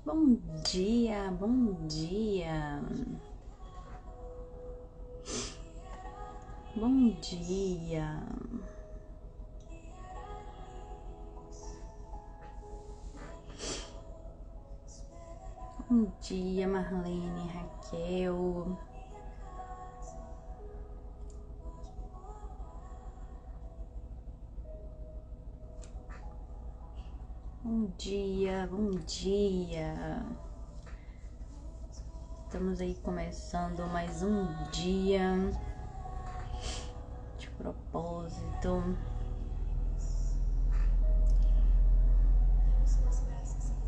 Bom dia, bom dia, bom dia. Bom dia, Marlene, Raquel. Bom dia, bom dia. Estamos aí começando mais um dia de propósito.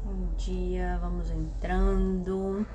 Bom dia, vamos entrando.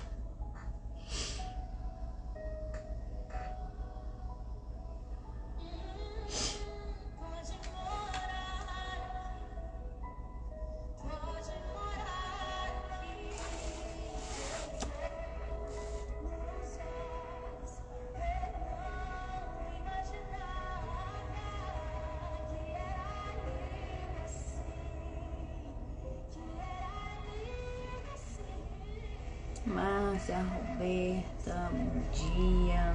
Márcia, Roberta, bom dia.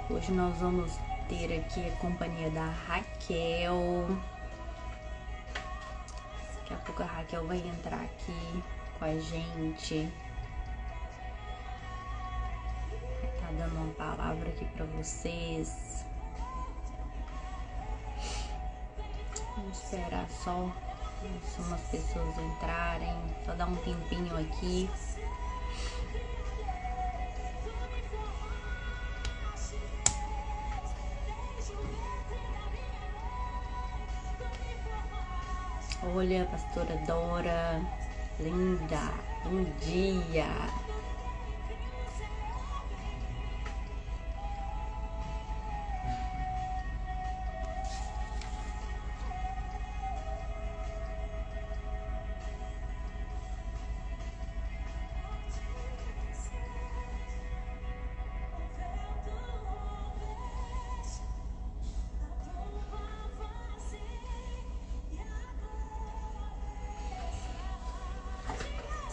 Hoje nós vamos ter aqui a companhia da Raquel. Daqui a pouco a Raquel vai entrar aqui com a gente. Tá dando uma palavra aqui pra vocês. Vamos esperar só umas pessoas entrarem. Só dar um tempinho aqui. Olha, a pastora Dora, linda, bom dia.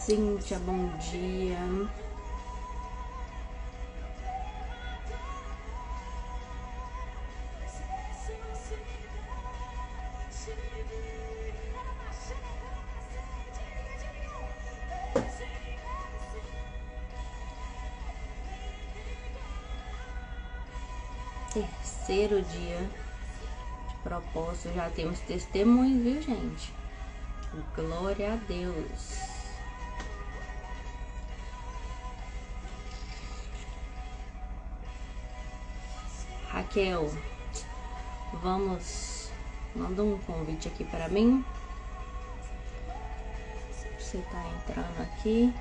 Cíntia, bom dia. Terceiro dia de propósito, já temos testemunhos, viu, gente? Glória a Deus. Raquel, manda um convite aqui para mim. Você tá entrando aqui.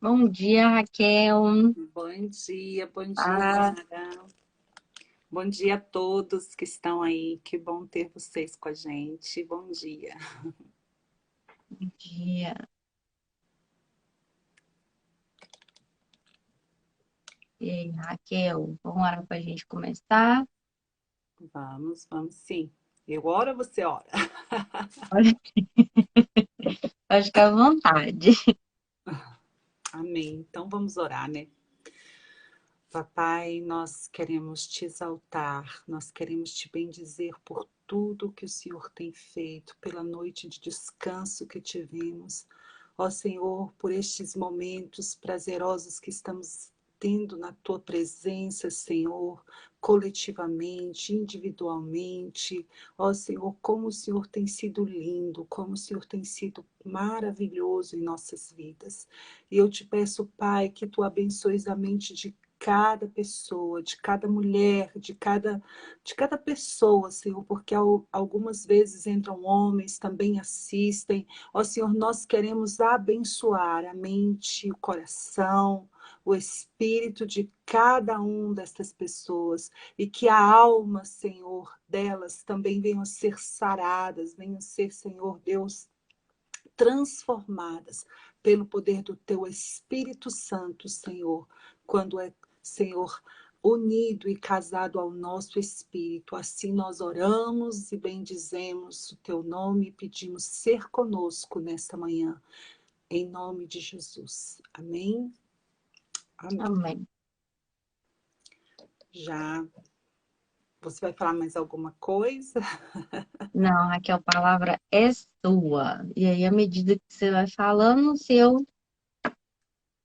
Bom dia, Raquel. Bom dia, Ah, Mara. Bom dia a todos que estão aí. Que bom ter vocês com a gente. Bom dia. bom dia. E aí, Raquel, vamos orar para a gente começar? Vamos sim. Eu oro ou você ora? Pode ficar à vontade. Amém. Então vamos orar, né? Papai, nós queremos te exaltar, nós queremos te bendizer por tudo que o Senhor tem feito, pela noite de descanso que tivemos. Ó Senhor, por estes momentos prazerosos que estamos batendo na tua presença, Senhor, coletivamente, individualmente. Ó Senhor, como o Senhor tem sido lindo, como o Senhor tem sido maravilhoso em nossas vidas. E eu te peço, Pai, que tu abençoes a mente de cada pessoa, de cada mulher, de cada pessoa, Senhor, porque algumas vezes entram homens, também assistem. Ó Senhor, nós queremos abençoar a mente, o coração, o espírito de cada um destas pessoas e que a alma, Senhor, delas também venham a ser saradas, venham a ser, Senhor Deus, transformadas pelo poder do teu Espírito Santo, Senhor, quando é, Senhor, unido e casado ao nosso espírito. Assim nós oramos e bendizemos o teu nome e pedimos ser conosco nesta manhã, em nome de Jesus. Amém? Amém. Amém. Já você vai falar mais alguma coisa? Não, Raquel, a palavra é sua. E aí, à medida que você vai falando, se eu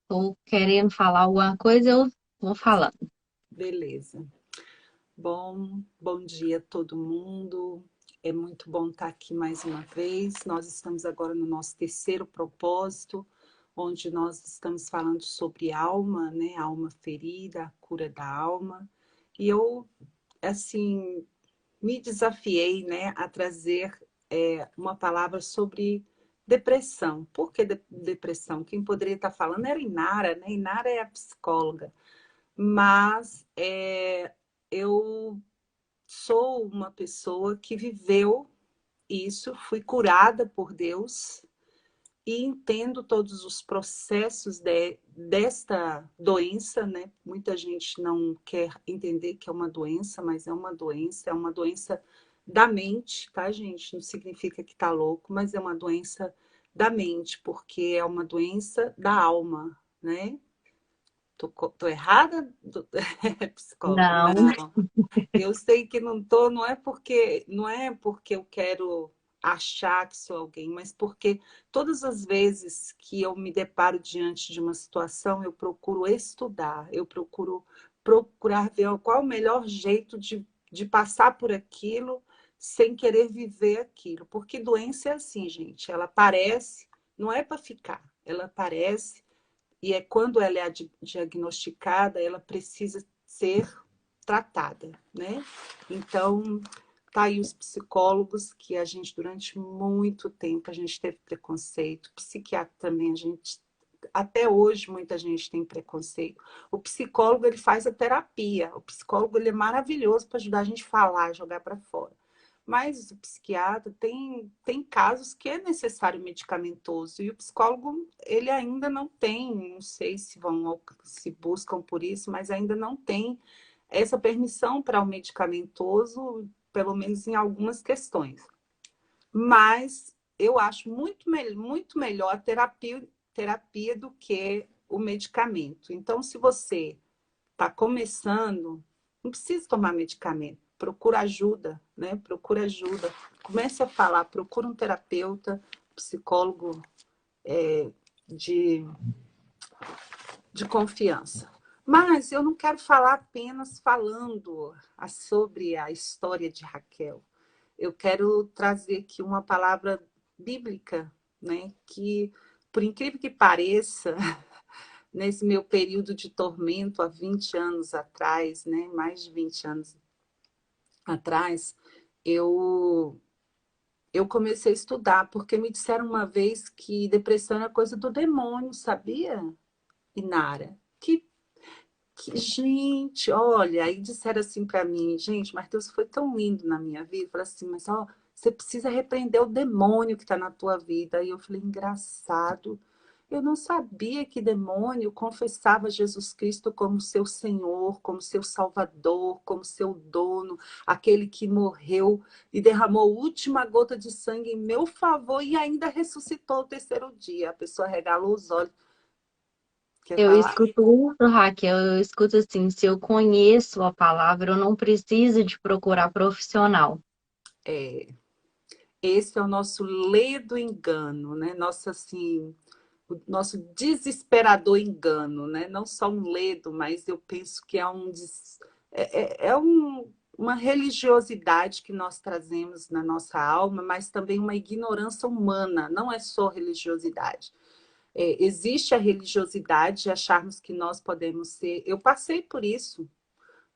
tô querendo falar alguma coisa, eu vou falando. Beleza. Bom dia a todo mundo. É muito bom estar aqui mais uma vez. Nós estamos agora no nosso terceiro propósito, onde nós estamos falando sobre alma, né? A alma ferida, a cura da alma. E eu, assim, me desafiei, né, a trazer uma palavra sobre depressão. Por que depressão? Quem poderia estar falando era Inara, né? Inara é a psicóloga. Mas eu sou uma pessoa que viveu isso, fui curada por Deus e entendo todos os processos desta doença, né? Muita gente não quer entender que é uma doença, mas é uma doença da mente, tá, gente? Não significa que tá louco, mas é uma doença da mente, porque é uma doença da alma, né? Tô errada, psicóloga? Não, Não. Eu sei que não tô, não é porque eu quero achar que sou alguém, mas porque todas as vezes que eu me deparo diante de uma situação, eu procuro estudar, eu procuro procurar ver qual é o melhor jeito de passar por aquilo sem querer viver aquilo. Porque doença é assim, gente, ela aparece, não é para ficar, ela aparece e quando ela é diagnosticada, ela precisa ser tratada, né? Então, tá aí os psicólogos que a gente durante muito tempo a gente teve preconceito, psiquiatra também a gente até hoje muita gente tem preconceito. O psicólogo ele faz a terapia, o psicólogo ele é maravilhoso para ajudar a gente a falar, jogar para fora. Mas o psiquiatra tem casos que é necessário medicamentoso e o psicólogo ele ainda não tem, não sei se buscam por isso, mas ainda não tem essa permissão para o medicamentoso, pelo menos em algumas questões. Mas eu acho muito melhor a terapia do que o medicamento. Então, se você está começando, não precisa tomar medicamento. Procura ajuda, né? Procura ajuda. Comece a falar, procura um terapeuta, psicólogo de, de confiança. Mas eu não quero falar apenas falando sobre a história de Raquel. Eu quero trazer aqui uma palavra bíblica, né? Que, por incrível que pareça, nesse meu período de tormento há 20 anos atrás, né? Mais de 20 anos atrás, eu, eu comecei a estudar, porque me disseram uma vez que depressão era coisa do demônio, sabia, Inara? Gente, olha, aí disseram assim para mim, gente, mas Deus foi tão lindo na minha vida. Eu falei assim, mas ó, você precisa repreender o demônio que está na tua vida. Aí eu falei, engraçado. Eu não sabia que demônio confessava Jesus Cristo como seu Senhor, como seu Salvador, como seu dono, aquele que morreu e derramou a última gota de sangue em meu favor e ainda ressuscitou o terceiro dia. A pessoa regalou os olhos. Quer eu falar? escuto isso, Raquel. Eu escuto assim: se eu conheço a palavra, eu não preciso de procurar profissional. É, esse é o nosso ledo engano, né? Nossa, assim, o nosso desesperador engano, né? Não só um ledo, mas eu penso que é uma religiosidade que nós trazemos na nossa alma, mas também uma ignorância humana, não é só religiosidade. Existe a religiosidade de acharmos que nós podemos ser. Eu passei por isso.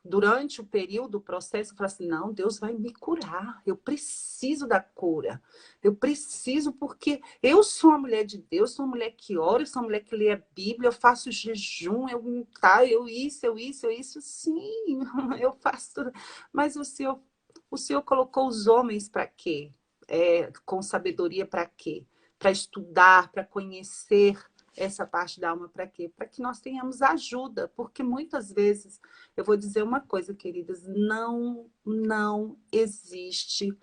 Durante o período, o processo, eu falei assim, não, Deus vai me curar, eu preciso da cura, eu preciso porque eu sou uma mulher de Deus, sou uma mulher que ora, eu sou uma mulher que lê a Bíblia, eu faço jejum, eu isso, sim, eu faço tudo. Mas o Senhor colocou os homens para quê? Com sabedoria para quê? Para estudar, para conhecer essa parte da alma para quê? Para que nós tenhamos ajuda, porque muitas vezes eu vou dizer uma coisa, queridas, não existe.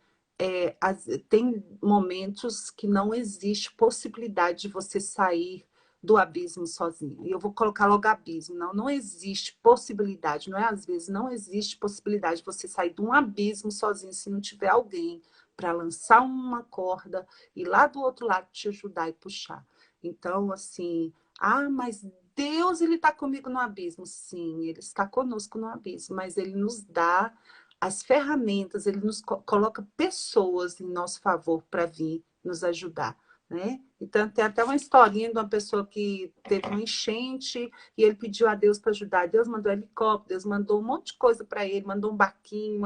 Tem momentos que não existe possibilidade de você sair do abismo sozinho. E eu vou colocar logo abismo. Não existe possibilidade, não é às vezes, não existe possibilidade de você sair de um abismo sozinho se não tiver alguém para lançar uma corda e lá do outro lado te ajudar e puxar. Então, assim, mas Deus, ele está comigo no abismo. Sim, ele está conosco no abismo, mas ele nos dá as ferramentas, ele nos coloca pessoas em nosso favor para vir nos ajudar, né? Então, tem até uma historinha de uma pessoa que teve uma enchente e ele pediu a Deus para ajudar. Deus mandou helicóptero, Deus mandou um monte de coisa para ele, mandou um barquinho,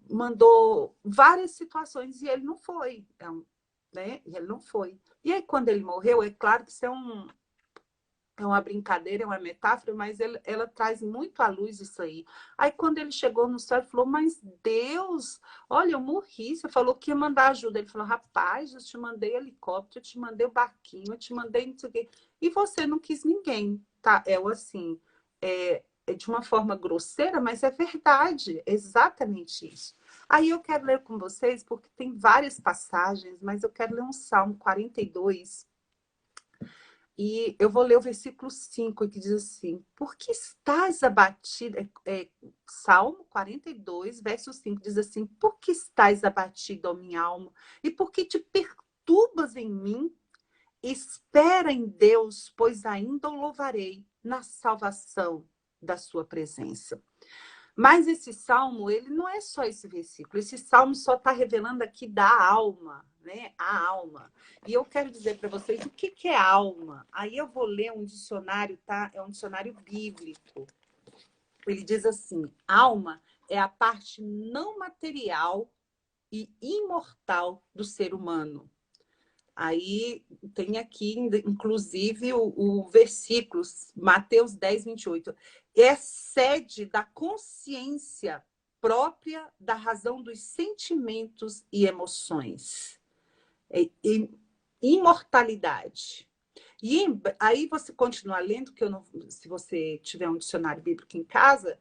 mandou várias situações e ele não foi, né? E ele não foi. E aí, quando ele morreu, é claro que isso é uma brincadeira, é uma metáfora, mas ela traz muito à luz isso aí. Aí, quando ele chegou no céu, ele falou, mas Deus, olha, eu morri, você falou que ia mandar ajuda. Ele falou, rapaz, eu te mandei helicóptero, eu te mandei o barquinho, eu te mandei não sei o quê, e você não quis ninguém, tá? Assim, é de uma forma grosseira, mas é verdade, é exatamente isso. Aí eu quero ler com vocês, porque tem várias passagens, mas eu quero ler um Salmo 42, e eu vou ler o versículo 5 que diz assim: Por que estás abatida? Salmo 42, verso 5 diz assim: Por que estás abatida, ó minha alma? E por que te perturbas em mim? Espera em Deus, pois ainda o louvarei na salvação da sua presença. Mas esse salmo, ele não é só esse versículo. Esse salmo só está revelando aqui da alma, né? A alma. E eu quero dizer para vocês o que é alma. Aí eu vou ler um dicionário, tá? É um dicionário bíblico. Ele diz assim: alma é a parte não material e imortal do ser humano. Aí tem aqui, inclusive, o versículo, Mateus 10, 28. É sede da consciência própria da razão dos sentimentos e emoções. Imortalidade. Aí você continua lendo, que eu não, se você tiver um dicionário bíblico em casa,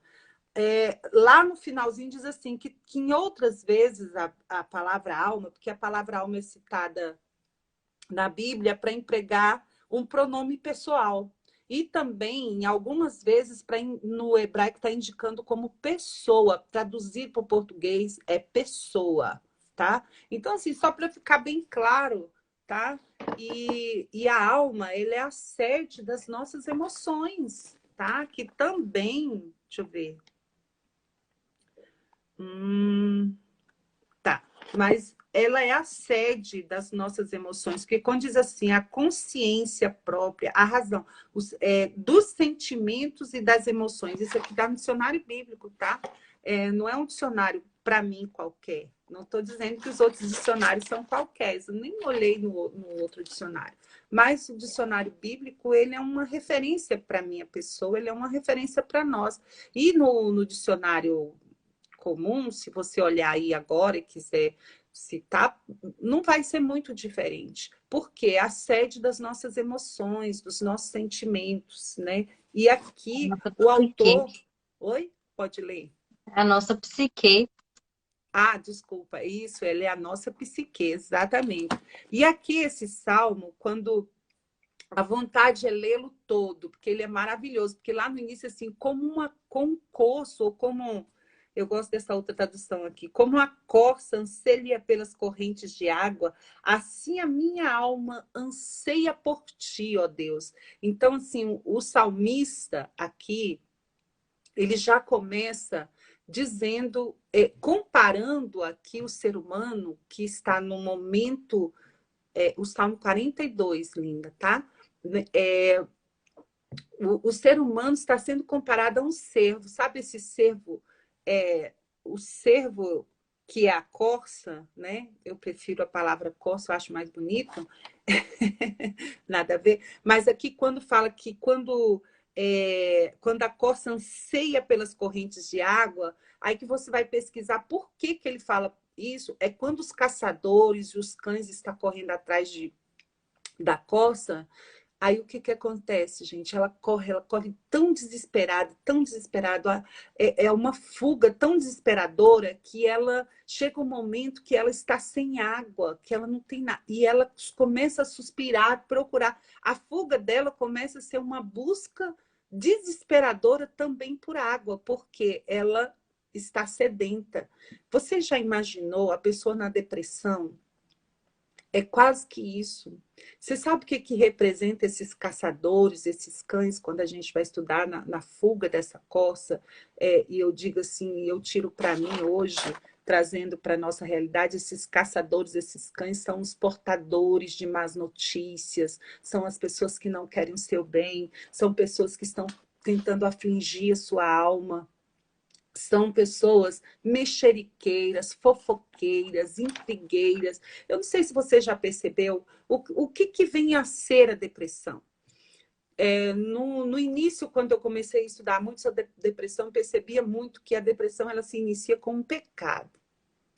lá no finalzinho diz assim, que em outras vezes a palavra alma, porque a palavra alma é citada na Bíblia para empregar um pronome pessoal. E também, em algumas vezes, no hebraico está indicando como pessoa, traduzido para o português é pessoa, tá? Então, assim, só para ficar bem claro, tá? E a alma, ele é a sede das nossas emoções, tá? Que também, deixa eu ver. Tá, mas ela é a sede das nossas emoções, porque quando diz assim, a consciência própria, a razão, dos sentimentos e das emoções, isso aqui está no dicionário bíblico, tá? Não é um dicionário para mim qualquer. Não estou dizendo que os outros dicionários são qualquer, eu nem olhei no outro dicionário. Mas o dicionário bíblico, ele é uma referência para a minha pessoa, ele é uma referência para nós. E no dicionário comum, se você olhar aí agora e quiser citar, não vai ser muito diferente, porque é a sede das nossas emoções, dos nossos sentimentos, né? E A aqui nossa o psique. autor... Oi? Pode ler. A nossa psique. Desculpa, isso, ele é a nossa psique, exatamente. E aqui esse salmo, quando a vontade é lê-lo todo, porque ele é maravilhoso, porque lá no início, assim, como um coço, ou como Eu gosto dessa outra tradução aqui. Como a corça anseia pelas correntes de água, assim a minha alma anseia por ti, ó Deus. Então, assim, o salmista aqui, ele já começa dizendo, comparando aqui o ser humano que está no momento, o Salmo 42, linda, tá? É, o ser humano está sendo comparado a um cervo. Sabe esse cervo? É, o cervo que é a corça, né? Eu prefiro a palavra corça, eu acho mais bonito. Nada a ver. Mas aqui quando fala que quando a corça anseia pelas correntes de água, aí que você vai pesquisar por que que ele fala isso. É quando os caçadores e os cães estão correndo atrás da corça. Aí o que que acontece, gente? Ela corre tão desesperada, é uma fuga tão desesperadora que ela chega um momento que ela está sem água, que ela não tem nada, e ela começa a suspirar, procurar. A fuga dela começa a ser uma busca desesperadora também por água, porque ela está sedenta. Você já imaginou a pessoa na depressão? É quase que isso. Você sabe o que, que representa esses caçadores, esses cães, quando a gente vai estudar na fuga dessa corça? E eu digo assim, eu tiro para mim hoje, trazendo para a nossa realidade, esses caçadores, esses cães são os portadores de más notícias, são as pessoas que não querem o seu bem, são pessoas que estão tentando afligir a sua alma. São pessoas mexeriqueiras, fofoqueiras, intrigueiras. Eu não sei se você já percebeu o que, que vem a ser a depressão. No início, quando eu comecei a estudar muito sobre depressão, percebia muito que a depressão ela se inicia com um pecado.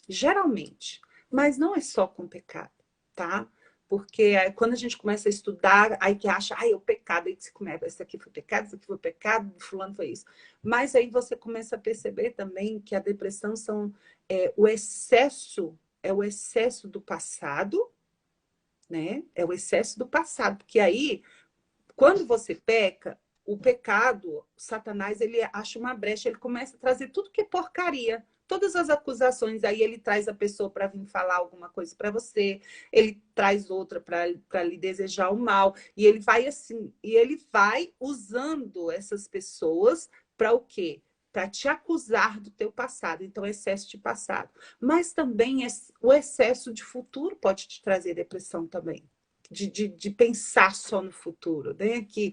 Geralmente. Mas não é só com pecado, tá? Porque quando a gente começa a estudar, aí que acha, ai, é o pecado, aí que se começa, esse aqui foi pecado, esse aqui foi pecado, fulano foi isso. Mas aí você começa a perceber também que a depressão é o excesso do passado, né? É o excesso do passado. Porque aí, quando você peca, o pecado, Satanás, ele acha uma brecha, ele começa a trazer tudo que é porcaria. Todas as acusações, aí ele traz a pessoa para vir falar alguma coisa para você, ele traz outra para lhe desejar o mal, e ele vai assim, e ele vai usando essas pessoas para o quê? Para te acusar do teu passado, então excesso de passado. Mas também o excesso de futuro pode te trazer depressão também. De pensar só no futuro, né? Que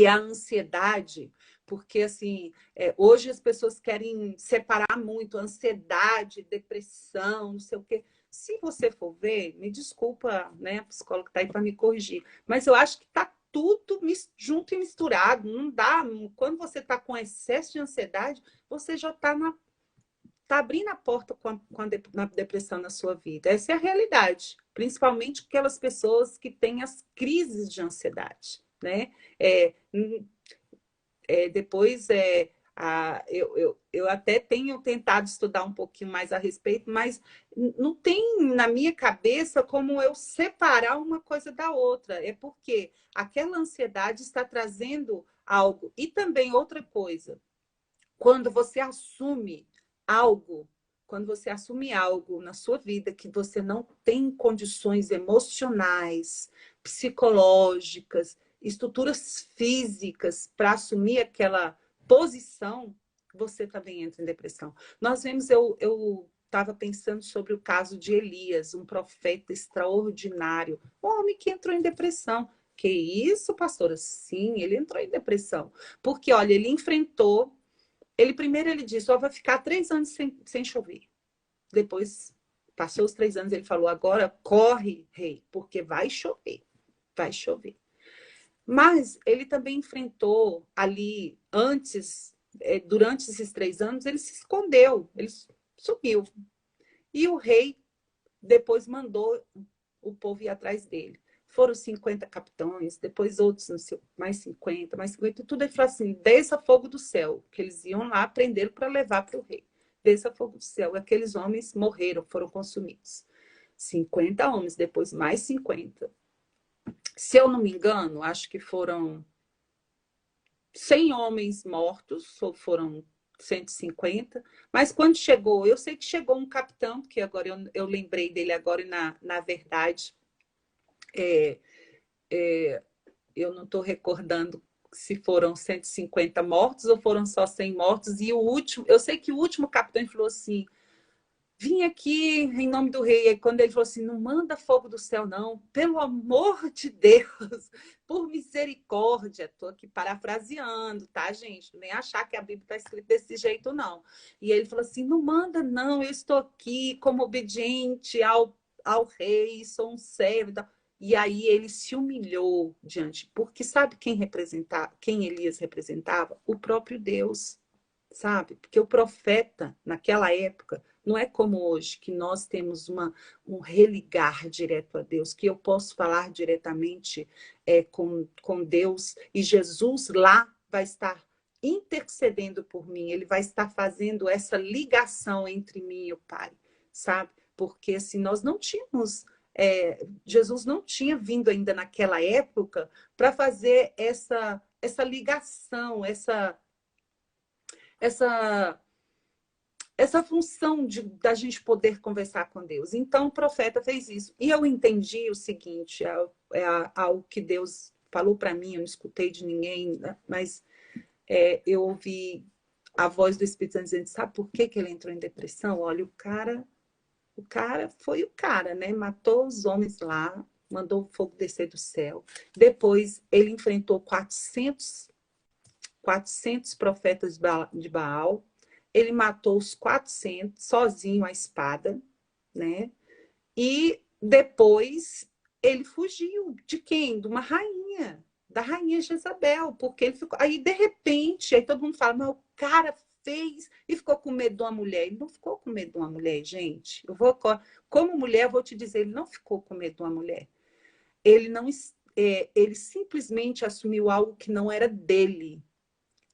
é a ansiedade, porque assim, hoje as pessoas querem separar muito ansiedade, depressão, não sei o quê. Se você for ver, me desculpa, né, a psicóloga está aí para me corrigir, mas eu acho que está tudo junto e misturado. Não dá. Quando você está com excesso de ansiedade, você já está tá abrindo a porta na depressão na sua vida. Essa é a realidade, principalmente aquelas pessoas que têm as crises de ansiedade, né? É, depois eu até tenho tentado estudar um pouquinho mais a respeito, mas não tem na minha cabeça como eu separar uma coisa da outra. É porque aquela ansiedade está trazendo algo. E também outra coisa, quando você assume algo, quando você assume algo na sua vida que você não tem condições emocionais, psicológicas, estruturas físicas para assumir aquela posição, você também entra em depressão. Nós vemos, eu estava pensando sobre o caso de Elias, um profeta extraordinário, um homem que entrou em depressão. Que isso, pastora? Sim, ele entrou em depressão. Porque, olha, ele enfrentou primeiro ele disse, ó, vai ficar 3 anos sem chover. Depois, passou os 3 anos, ele falou, agora corre, rei, porque vai chover. Vai chover. Mas ele também enfrentou ali, durante esses 3 anos, ele se escondeu, ele sumiu. E o rei depois mandou o povo ir atrás dele. Foram 50 capitães, depois outros, não sei, mais 50, tudo. Ele falou assim: desça fogo do céu, que eles iam lá prender para levar para o rei. Desça fogo do céu. E aqueles homens morreram, foram consumidos. 50 homens, depois mais 50. Se eu não me engano, acho que foram 100 homens mortos, ou foram 150. Mas quando chegou, eu sei que chegou um capitão, que agora eu lembrei dele agora, e na verdade, é, é, eu não estou recordando se foram 150 mortos ou foram só 100 mortos. E o último, eu sei que o último capitão falou assim: vim aqui em nome do rei. E quando ele falou assim, não manda fogo do céu, não, pelo amor de Deus, por misericórdia. Estou aqui parafraseando, tá, gente? Nem achar que a Bíblia está escrita desse jeito, não. E ele falou assim, não manda, não, eu estou aqui como obediente ao rei, sou um servo. E aí ele se humilhou diante, porque sabe quem representava, quem Elias representava? O próprio Deus, sabe? Porque o profeta, naquela época, não é como hoje, que nós temos um religar direto a Deus, que eu posso falar diretamente com Deus, e Jesus lá vai estar intercedendo por mim, ele vai estar fazendo essa ligação entre mim e o Pai, sabe? Porque assim, nós não tínhamos, Jesus não tinha vindo ainda naquela época para fazer essa ligação, essa essa função da gente poder conversar com Deus. Então, o profeta fez isso. E eu entendi o seguinte, algo que Deus falou para mim, eu não escutei de ninguém, né? Mas eu ouvi a voz do Espírito Santo dizendo, sabe por que ele entrou em depressão? Olha, o cara foi o cara, né? Matou os homens lá, mandou o fogo descer do céu. Depois, ele enfrentou 400 profetas de Baal. Ele matou os 400 sozinho à espada, né? E depois ele fugiu de quem? De uma rainha, da rainha Jezabel, porque ele ficou. Aí, de repente, aí todo mundo fala, mas o cara fez e ficou com medo de uma mulher. Ele não ficou com medo de uma mulher, gente. Como mulher, eu vou te dizer, ele não ficou com medo de uma mulher. Ele não, ele simplesmente assumiu algo que não era dele.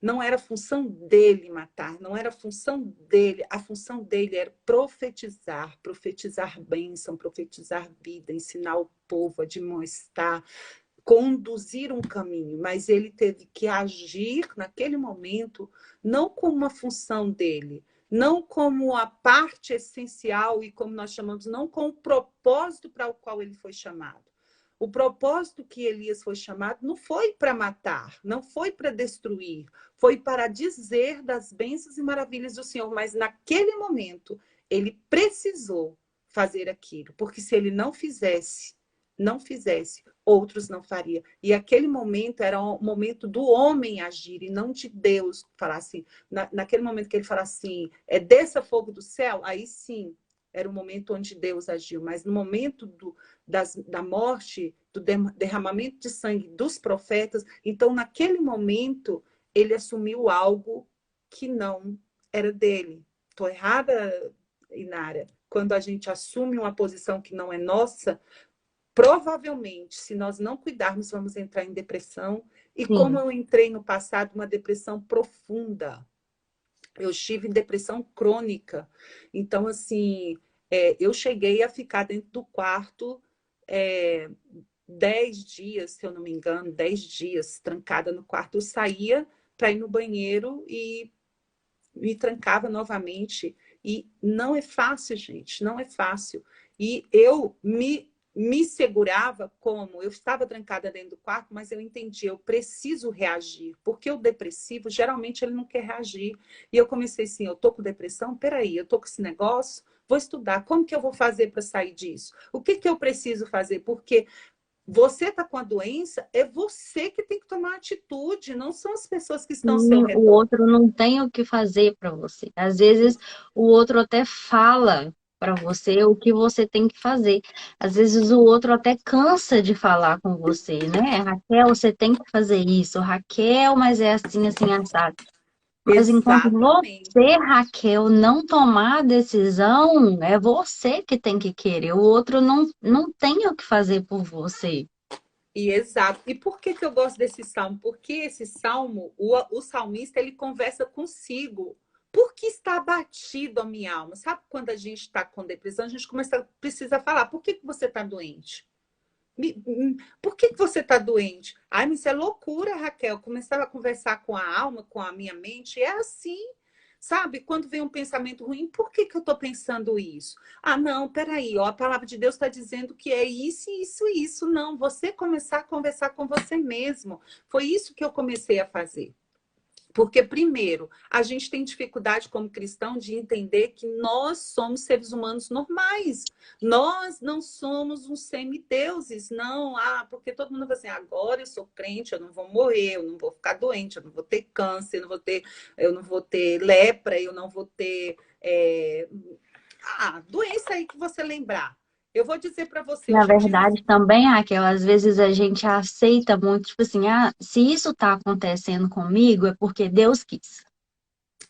Não era função dele matar, não era função dele. A função dele era profetizar, profetizar bênção, profetizar vida, ensinar o povo, admoestar, conduzir um caminho. Mas ele teve que agir naquele momento, não como uma função dele, não como a parte essencial e como nós chamamos, não com o propósito para o qual ele foi chamado. O propósito que Elias foi chamado não foi para matar, não foi para destruir, foi para dizer das bênçãos e maravilhas do Senhor, mas naquele momento ele precisou fazer aquilo, porque se ele não fizesse, outros não fariam. E aquele momento era o momento do homem agir e não de Deus falar assim. Naquele momento que ele fala assim, desça fogo do céu, aí sim, era o momento onde Deus agiu. Mas no momento da morte, do derramamento de sangue dos profetas, então naquele momento ele assumiu algo que não era dele. Estou errada, Inara? Quando a gente assume uma posição que não é nossa, provavelmente, se nós não cuidarmos, vamos entrar em depressão. E como Sim. eu entrei no passado, uma depressão profunda. Eu estive em depressão crônica. Então, assim, eu cheguei a ficar dentro do quarto é, 10 dias, se eu não me engano, 10 dias trancada no quarto. Eu saía para ir no banheiro e me trancava novamente. E não é fácil, gente, não é fácil. E eu me segurava como eu estava trancada dentro do quarto, mas eu entendi, eu preciso reagir, porque o depressivo, geralmente, ele não quer reagir. E eu comecei assim, eu tô com depressão? Peraí, eu tô com esse negócio? Vou estudar, como que eu vou fazer para sair disso? O que que eu preciso fazer? Porque você está com a doença, é você que tem que tomar atitude, não são as pessoas que estão ao seu O redor. outro não tem o que fazer para você. Às vezes o outro até fala para você o que você tem que fazer. Às vezes o outro até cansa de falar com você, né? Raquel, você tem que fazer isso. Raquel, mas é assim, assim, assado. Mas enquanto você, Exatamente. Raquel, não tomar a decisão, é você que tem que querer. O outro não tem o que fazer por você. E exato. E por que que eu gosto desse salmo? Porque esse salmo, o salmista, ele conversa consigo. Por que está abatido a minha alma? Sabe quando a gente está com depressão, a gente precisa falar, por que que você está doente? Por que que você está doente? Ai, mas isso é loucura, Raquel. Começava a conversar com a alma, com a minha mente. É assim. Sabe? Quando vem um pensamento ruim, por que que eu estou pensando isso? Ah, não, peraí, ó, a palavra de Deus está dizendo que é isso, isso, isso. Não, você começar a conversar com você mesmo. Foi isso que eu comecei a fazer. Porque, primeiro, a gente tem dificuldade como cristão de entender que nós somos seres humanos normais. Nós não somos uns semideuses, não. Ah, porque todo mundo fala assim, agora eu sou crente, eu não vou morrer, eu não vou ficar doente, eu não vou ter câncer, eu não vou ter lepra, eu não vou ter doença aí que você lembrar. Eu vou dizer para você, eu Na já tive. verdade, também, Raquel, às vezes a gente aceita muito, tipo assim, se isso tá acontecendo comigo, é porque Deus quis.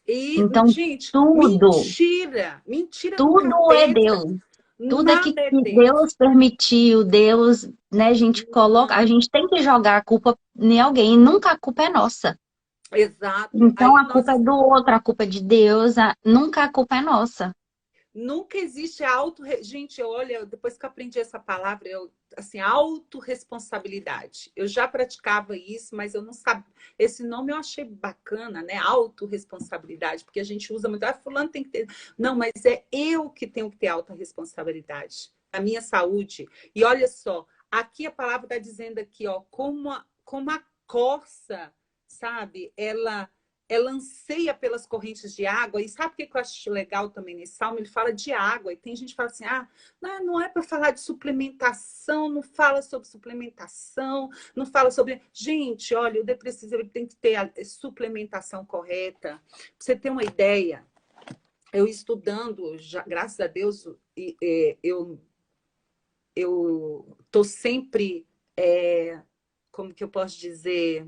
E, Então, gente, tudo, mentira! Mentira do tudo é capeta! Deus. Tudo é Nada é que Deus. Deus permitiu, Deus, né, a gente coloca, a Não, gente tem que jogar a culpa em alguém, e nunca a culpa é nossa. exato. Então, Aí a culpa é do outro, a culpa é de Deus, nunca a culpa é nossa. nunca existe auto. Gente, olha, depois que eu aprendi essa palavra, assim, autorresponsabilidade. Eu já praticava isso, mas eu não sabia. Esse nome eu achei bacana, né? Autorresponsabilidade, porque a gente usa muito. Ah, fulano tem que ter. Não, mas é eu que tenho que ter autorresponsabilidade. A minha saúde. E olha só, aqui a palavra está dizendo aqui, ó, como a corça, sabe? Ela anseia pelas correntes de água. E sabe o que eu acho legal também nesse salmo? Ele fala de água. E tem gente que fala assim, não é para falar de suplementação, não fala sobre suplementação, não fala sobre... Gente, olha, o depressivo ele tem que ter a suplementação correta. Pra você ter uma ideia, eu estudando, já, graças a Deus, eu tô sempre... como que eu posso dizer...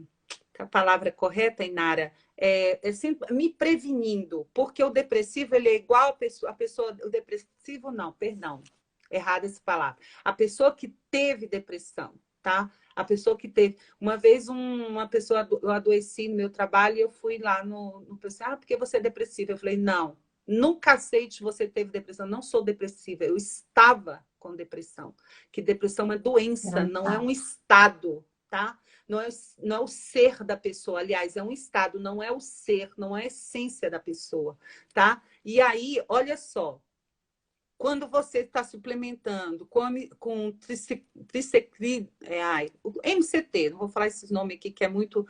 A palavra correta, Inara, é sempre me prevenindo, porque o depressivo ele é igual a pessoa, o depressivo não, perdão, errada essa palavra. A pessoa que teve depressão, tá? A pessoa que teve. Uma vez uma pessoa, eu adoeci no meu trabalho e eu fui lá no pessoal, porque você é depressiva? Eu falei, não, nunca aceite você teve depressão, não sou depressiva, eu estava com depressão. Que depressão é doença, Não não é está. um estado, tá? Não é o ser da pessoa, aliás, é um estado, não é o ser, não é a essência da pessoa, tá? E aí, olha só, quando você está suplementando com triciclid, o MCT, não vou falar esses nomes aqui que é muito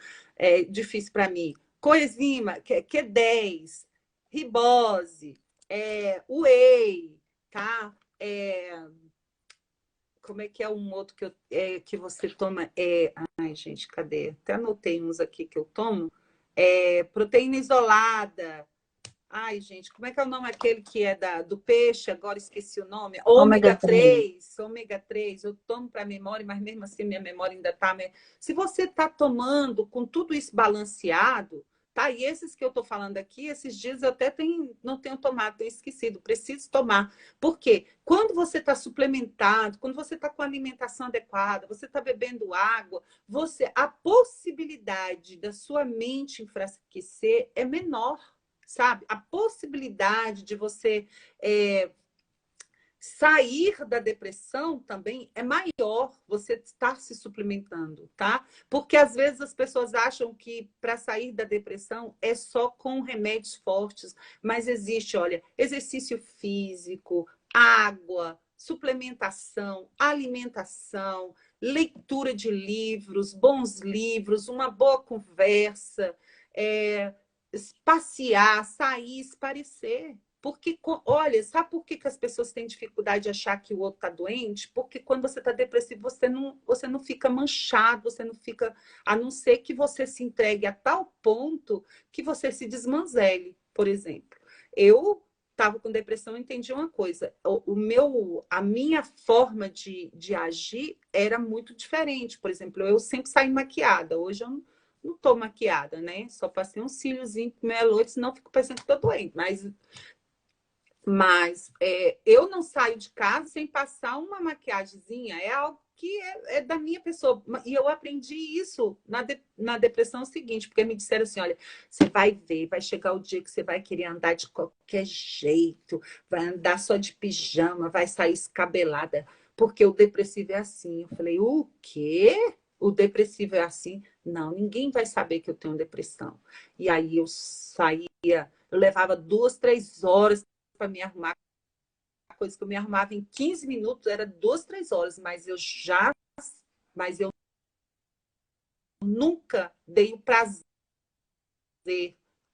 difícil para mim, coenzima, Q10, ribose, whey, tá? Como é que é um outro que você toma? Ai, gente, cadê? Até anotei uns aqui que eu tomo. Proteína isolada. Ai, gente, como é que é o nome aquele que é do peixe? Agora esqueci o nome. Ômega Ômega 3. 3. Ômega 3. Eu tomo para memória, mas mesmo assim minha memória ainda está... Se você está tomando com tudo isso balanceado, tá? E esses que eu estou falando aqui, esses dias eu até não tenho tomado, tenho esquecido, preciso tomar. Por quê? Quando você está suplementado, quando você está com alimentação adequada, você está bebendo água, a possibilidade da sua mente enfraquecer é menor, sabe? A possibilidade de você sair da depressão também é maior você estar se suplementando, tá? Porque às vezes as pessoas acham que para sair da depressão é só com remédios fortes, mas existe, olha, exercício físico, água, suplementação, alimentação, leitura de livros, bons livros, uma boa conversa, passear, sair, esparecer. Porque, olha, sabe por que as pessoas têm dificuldade de achar que o outro está doente? Porque quando você está depressivo, você não fica manchado, você não fica... A não ser que você se entregue a tal ponto que você se desmanzele, por exemplo. Eu estava com depressão e entendi uma coisa. A minha forma de agir era muito diferente. Por exemplo, eu sempre saí maquiada. Hoje eu não tô maquiada, né? Só passei um cíliozinho meia-noite, senão fico parecendo que tô doente. Mas eu não saio de casa sem passar uma maquiagemzinha. É algo que é da minha pessoa. E eu aprendi isso na depressão seguinte, porque me disseram assim, olha, você vai ver, vai chegar o dia que você vai querer andar de qualquer jeito, vai andar só de pijama, vai sair escabelada, porque o depressivo é assim. Eu falei, o quê? O depressivo é assim? Não, ninguém vai saber que eu tenho depressão. E aí eu saía Eu levava 2, 3 horas para me arrumar. A coisa que eu me arrumava em 15 minutos era 2, 3 horas, mas eu nunca dei o prazer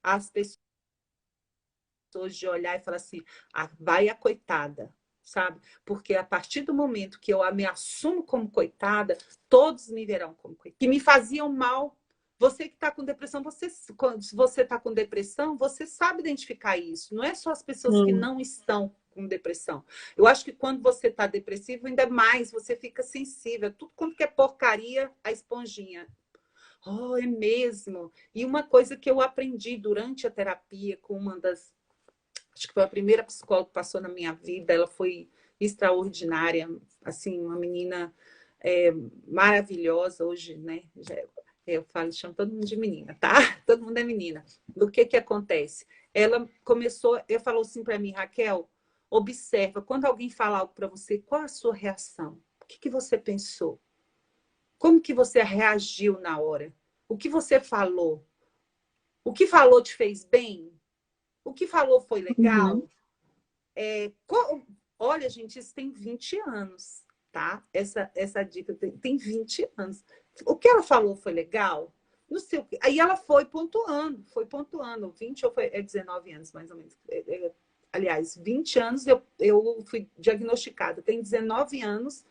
às pessoas de olhar e falar assim, ah, vai a coitada, sabe? Porque a partir do momento que eu me assumo como coitada, todos me verão como coitada. Que me faziam mal. Você que está com depressão, se você está com depressão, você sabe identificar isso. Não é só as pessoas que Sim, não estão com depressão. Eu acho que quando você está depressivo, ainda mais, você fica sensível. Tudo quanto que é porcaria, a esponjinha. Oh, é mesmo. E uma coisa que eu aprendi durante a terapia com uma das, acho que foi a primeira psicóloga que passou na minha vida, ela foi extraordinária, assim, uma menina é, maravilhosa hoje, né? Eu falo, chamo todo mundo de menina, tá? Todo mundo é menina. O que que acontece? Ela começou, ela falou assim para mim, Raquel, observa, quando alguém fala algo para você, qual a sua reação? O que que você pensou? Como que você reagiu na hora? O que você falou? O que falou te fez bem? O que falou foi uhum, legal? Olha, gente, isso tem 20 anos, tá? Essa dica tem 20 anos. O que ela falou foi legal? Não sei o quê. Aí ela foi pontuando. 20 ou foi 19 anos, mais ou menos. Aliás, 20 anos eu fui diagnosticada. Tem 19 anos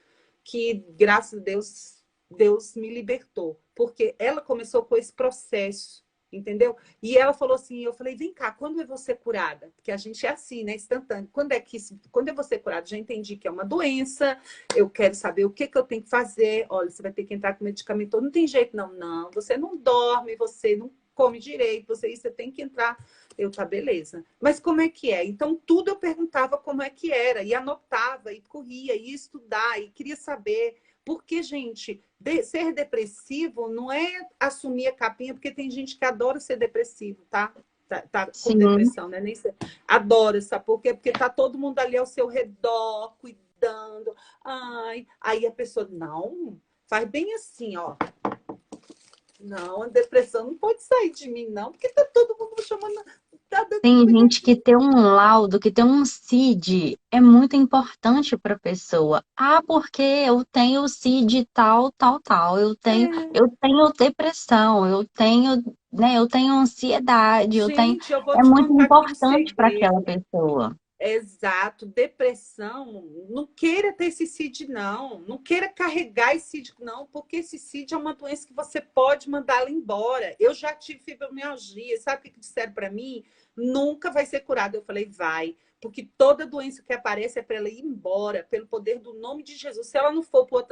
que, graças a Deus, Deus me libertou. Porque ela começou com esse processo, entendeu? E ela falou assim, eu falei, vem cá, quando eu vou ser curada? Porque a gente é assim, né? Instantâneo. Quando eu vou ser curada? Já entendi que é uma doença, eu quero saber o que, que eu tenho que fazer. Olha, você vai ter que entrar com medicamento. Não tem jeito, não. Não, você não dorme, você não come direito, você tem que entrar. Eu, tá, beleza. Mas como é que é? Então, tudo eu perguntava como é que era, e anotava, e corria, e ia estudar, e queria saber. Porque, gente, ser depressivo não é assumir a capinha, porque tem gente que adora ser depressivo, tá? Tá com sim. depressão, né? Nem sei. Adora, sabe por quê? Porque tá todo mundo ali ao seu redor, cuidando. Ai, aí a pessoa, não, faz bem assim, ó. Não, a depressão não pode sair de mim, não, porque tá todo mundo me chamando. Tá dando Tem coisa gente que aqui. tem um laudo, que tem um CID, é muito importante para a pessoa. Ah, porque eu tenho CID tal, tal, tal. É, Eu tenho depressão, eu tenho, né, eu tenho ansiedade, eu tenho. gente, eu vou É te muito contar aqui um importante para aquela segredo. pessoa. Exato, depressão, não queira ter esse CID, não. Não queira carregar esse CID, não, porque esse CID é uma doença que você pode mandá-la embora. Eu já tive fibromialgia, sabe o que disseram para mim? Nunca vai ser curada. Eu falei, vai, porque toda doença que aparece é para ela ir embora, pelo poder do nome de Jesus. Se ela não for por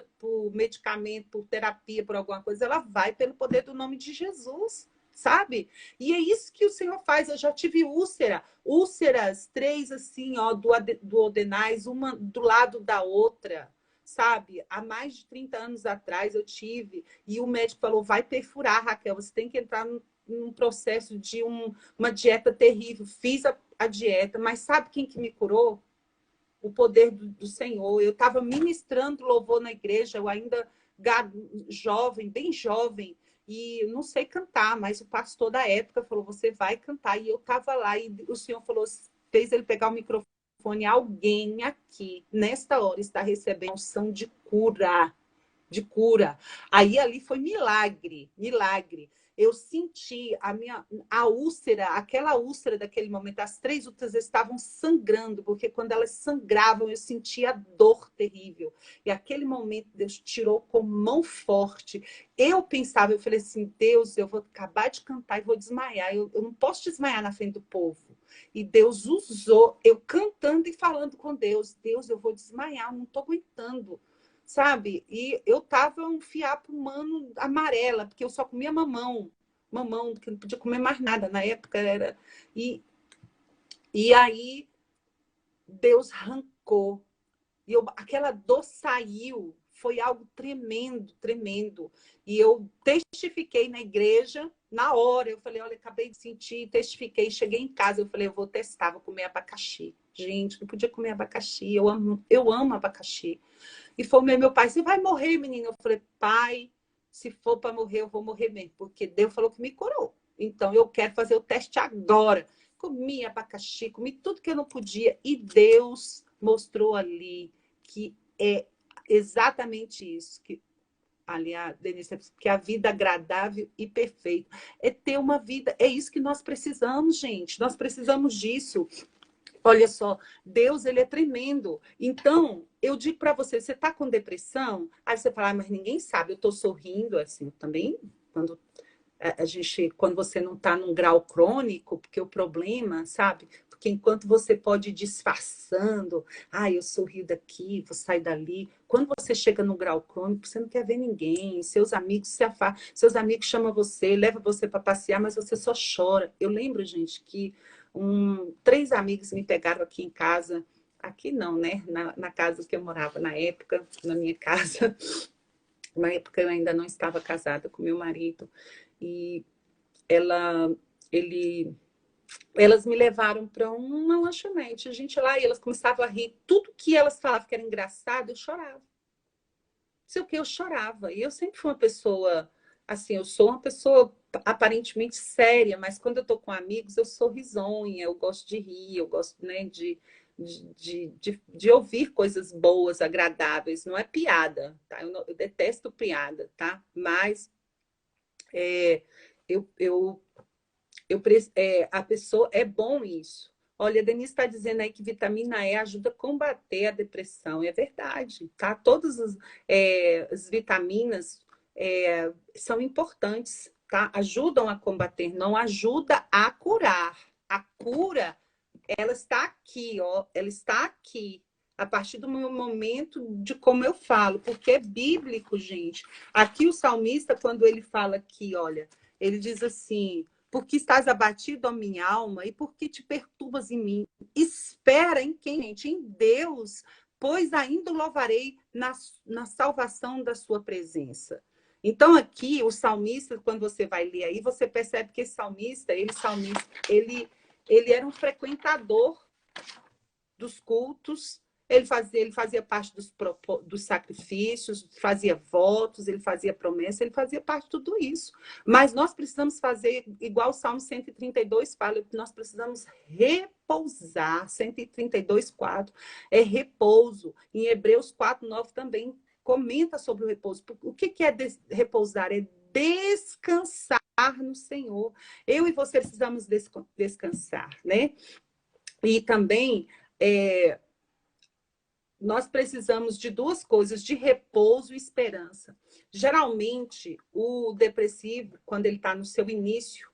medicamento, por terapia, por alguma coisa, ela vai pelo poder do nome de Jesus, sabe? E é isso que o Senhor faz. Eu já tive úlceras, 3 assim, ó, do Odenais, uma do lado da outra, sabe? Há mais de 30 anos atrás eu tive, e o médico falou, vai perfurar, Raquel, você tem que entrar num processo de uma dieta terrível. Fiz a dieta, mas sabe quem que me curou? O poder do Senhor. Eu estava ministrando louvor na igreja, eu ainda jovem, bem jovem, e não sei cantar, mas o pastor da época falou: você vai cantar. E eu estava lá, e o Senhor falou, fez ele pegar o microfone. Alguém aqui, nesta hora, está recebendo unção de cura. De cura. Aí ali foi milagre, milagre. Eu senti a úlcera, aquela úlcera daquele momento, as 3 úlceras estavam sangrando, porque quando elas sangravam eu sentia dor terrível. E aquele momento Deus tirou com mão forte. Eu pensava, eu falei assim, Deus, eu vou acabar de cantar e vou desmaiar. Eu não posso desmaiar na frente do povo. E Deus usou eu cantando e falando com Deus. Deus, eu vou desmaiar, não estou aguentando, sabe? E eu tava um fiapo humano amarela, porque eu só comia mamão, porque não podia comer mais nada na época era. E, e aí Deus arrancou. E aquela dor saiu, foi algo tremendo, tremendo. E eu testifiquei na igreja, na hora. Eu falei, olha, acabei de sentir, testifiquei. Cheguei em casa, eu falei, eu vou testar, vou comer abacaxi. Gente, não podia comer abacaxi. Eu amo abacaxi. E foi meu pai, você vai morrer, menina? Eu falei, pai, se for para morrer, eu vou morrer mesmo, porque Deus falou que me curou. Então, eu quero fazer o teste agora. comi abacaxi, comi tudo que eu não podia. E Deus mostrou ali que é exatamente isso, que, aliás, Denise, que a vida agradável e perfeita é ter uma vida, é isso que nós precisamos, gente. Nós precisamos disso. Olha só, Deus, ele é tremendo. Então, eu digo para você, você está com depressão? Aí você fala, mas ninguém sabe, eu estou sorrindo, assim, também, quando quando você não está num grau crônico, porque o problema, sabe? Porque enquanto você pode ir disfarçando, eu sorrio daqui, vou sair dali. Quando você chega no grau crônico, você não quer ver ninguém, seus amigos se afastam, seus amigos chamam você, levam você para passear, mas você só chora. Eu lembro, gente, que três amigos me pegaram aqui em casa, aqui não, né? Na casa que eu morava na época, na minha casa. Na época eu ainda não estava casada com meu marido. E ela, ele, elas me levaram para uma lanchonete. A gente lá, e elas começavam a rir. Tudo que elas falavam que era engraçado, eu chorava. Sei o que, eu chorava. E eu sempre fui uma pessoa, assim, eu sou uma pessoa aparentemente séria, mas quando eu tô com amigos, eu sou risonha, eu gosto de rir, eu gosto, né, de ouvir coisas boas, agradáveis. Não é piada, tá? Eu detesto piada, tá? Mas é, eu, eu a pessoa é bom isso. Olha, a Denise está dizendo aí que vitamina E ajuda a combater a depressão. É verdade, tá? Todas as vitaminas são importantes, tá? Ajudam a combater, não ajuda a curar. A cura, ela está aqui, ó. Ela está aqui. A partir do meu momento de como eu falo, porque é bíblico, gente. Aqui o salmista, quando ele fala aqui, olha, ele diz assim: porque estás abatido, ó minha alma, e por que te perturbas em mim? Espera em quem, gente? Em Deus, pois ainda o louvarei na salvação da sua presença. Então, aqui, o salmista, quando você vai ler aí, você percebe que esse salmista, ele era um frequentador dos cultos, ele fazia parte dos sacrifícios, fazia votos, ele fazia promessas, ele fazia parte de tudo isso. Mas nós precisamos fazer, igual o Salmo 132 fala, nós precisamos repousar. 132:4 é repouso. Em Hebreus 4:9 também comenta sobre o repouso. O que é repousar? É descansar no Senhor. Eu e você precisamos descansar, né? E também nós precisamos de duas coisas, de repouso e esperança. Geralmente, o depressivo, quando ele está no seu início,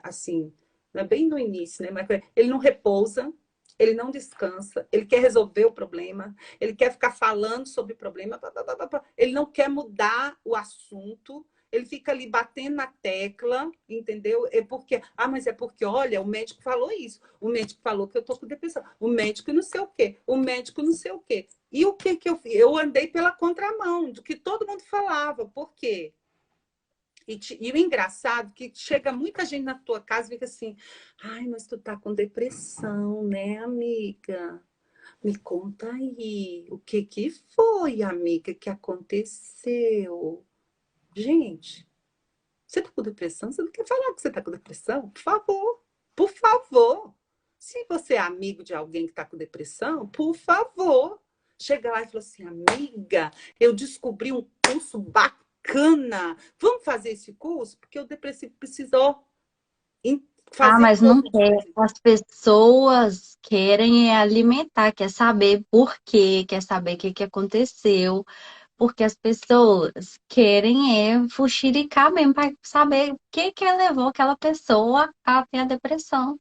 assim, não é bem no início, né? Mas ele não repousa, ele não descansa, ele quer resolver o problema, ele quer ficar falando sobre o problema, ele não quer mudar o assunto, ele fica ali batendo na tecla, entendeu? Mas é porque, olha, o médico falou isso, o médico falou que eu tô com depressão, o médico não sei o quê, o médico não sei o quê. E o que eu fiz? Eu andei pela contramão do que todo mundo falava. Por quê? E o engraçado é que chega muita gente na tua casa e fica assim, ai, mas tu tá com depressão, né, amiga? Me conta aí, o que foi, amiga, que aconteceu? Gente, você tá com depressão? Você não quer falar que você tá com depressão? Por favor, por favor. Se você é amigo de alguém que tá com depressão, por favor, chega lá e fala assim, amiga, eu descobri um curso bacana. Vamos fazer esse curso? Porque o depressivo precisou Ah, fazer mas não como de quer. fazer. As pessoas querem alimentar, quer saber por quê, quer saber o que que aconteceu, porque as pessoas querem fuxiricar mesmo para saber o que que levou aquela pessoa a ter a depressão.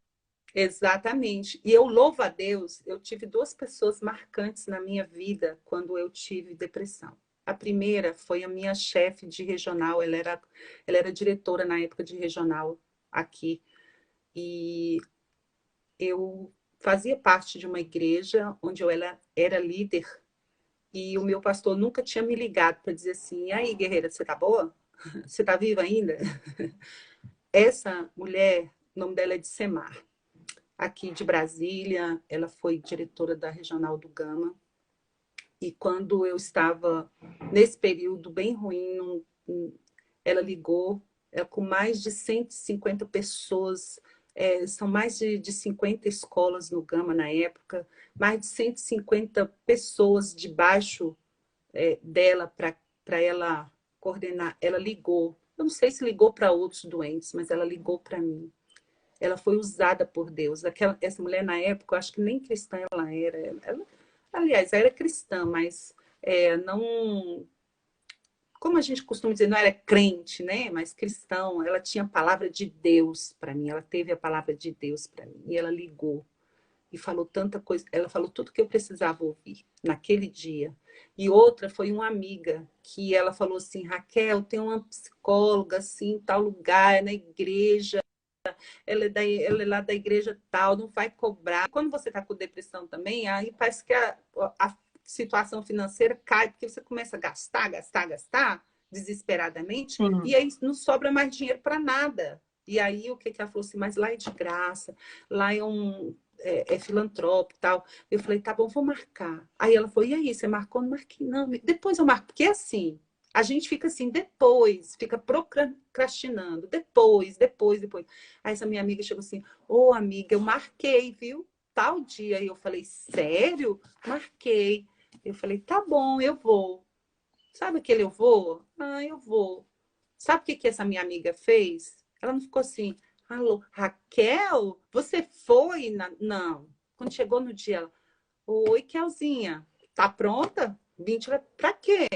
Exatamente. E eu louvo a Deus, eu tive duas pessoas marcantes na minha vida quando eu tive depressão. A primeira foi a minha chefe de regional, ela era diretora na época de regional aqui. E eu fazia parte de uma igreja onde eu era líder e o meu pastor nunca tinha me ligado para dizer assim: e aí, guerreira, você tá boa? Você tá viva ainda? Essa mulher, o nome dela é de Semar, aqui de Brasília, ela foi diretora da Regional do Gama. E quando eu estava nesse período bem ruim, ela ligou, com mais de 150 pessoas São mais de 50 escolas no Gama na época, mais de 150 pessoas debaixo dela para ela coordenar. Ela ligou. Eu não sei se ligou para outros doentes, mas ela ligou para mim. Ela foi usada por Deus. Essa mulher, na época, eu acho que nem cristã ela era. Aliás, ela era cristã, mas não. Como a gente costuma dizer, não era crente, né? Mas cristão. Ela tinha a palavra de Deus para mim. Ela teve a palavra de Deus para mim. E ela ligou e falou tanta coisa. Ela falou tudo que eu precisava ouvir naquele dia. E outra foi uma amiga que ela falou assim: Raquel, tem uma psicóloga assim, em tal lugar, na igreja. Ela é lá da igreja tal, não vai cobrar. Quando você está com depressão também, aí parece que a situação financeira cai, porque você começa a gastar, gastar, gastar, desesperadamente, e Sim. aí não sobra mais dinheiro para nada. E aí o que ela falou assim, mas lá é de graça, lá é filantrópico e tal. Eu falei, tá bom, vou marcar. Aí ela falou, e aí, você marcou? Não marquei, não. Depois eu marco, porque assim, a gente fica assim, depois, fica procrastinando, depois. Aí essa minha amiga chegou assim, ô amiga, eu marquei, viu? Tal dia. E eu falei, sério? Marquei. Eu falei, tá bom, eu vou. Sabe aquele eu vou? Ah, eu vou. Sabe o que essa minha amiga fez? Ela não ficou assim, alô, Raquel, você foi? Não. Quando chegou no dia, ela, oi, Kelzinha, tá pronta? Vim pra quê?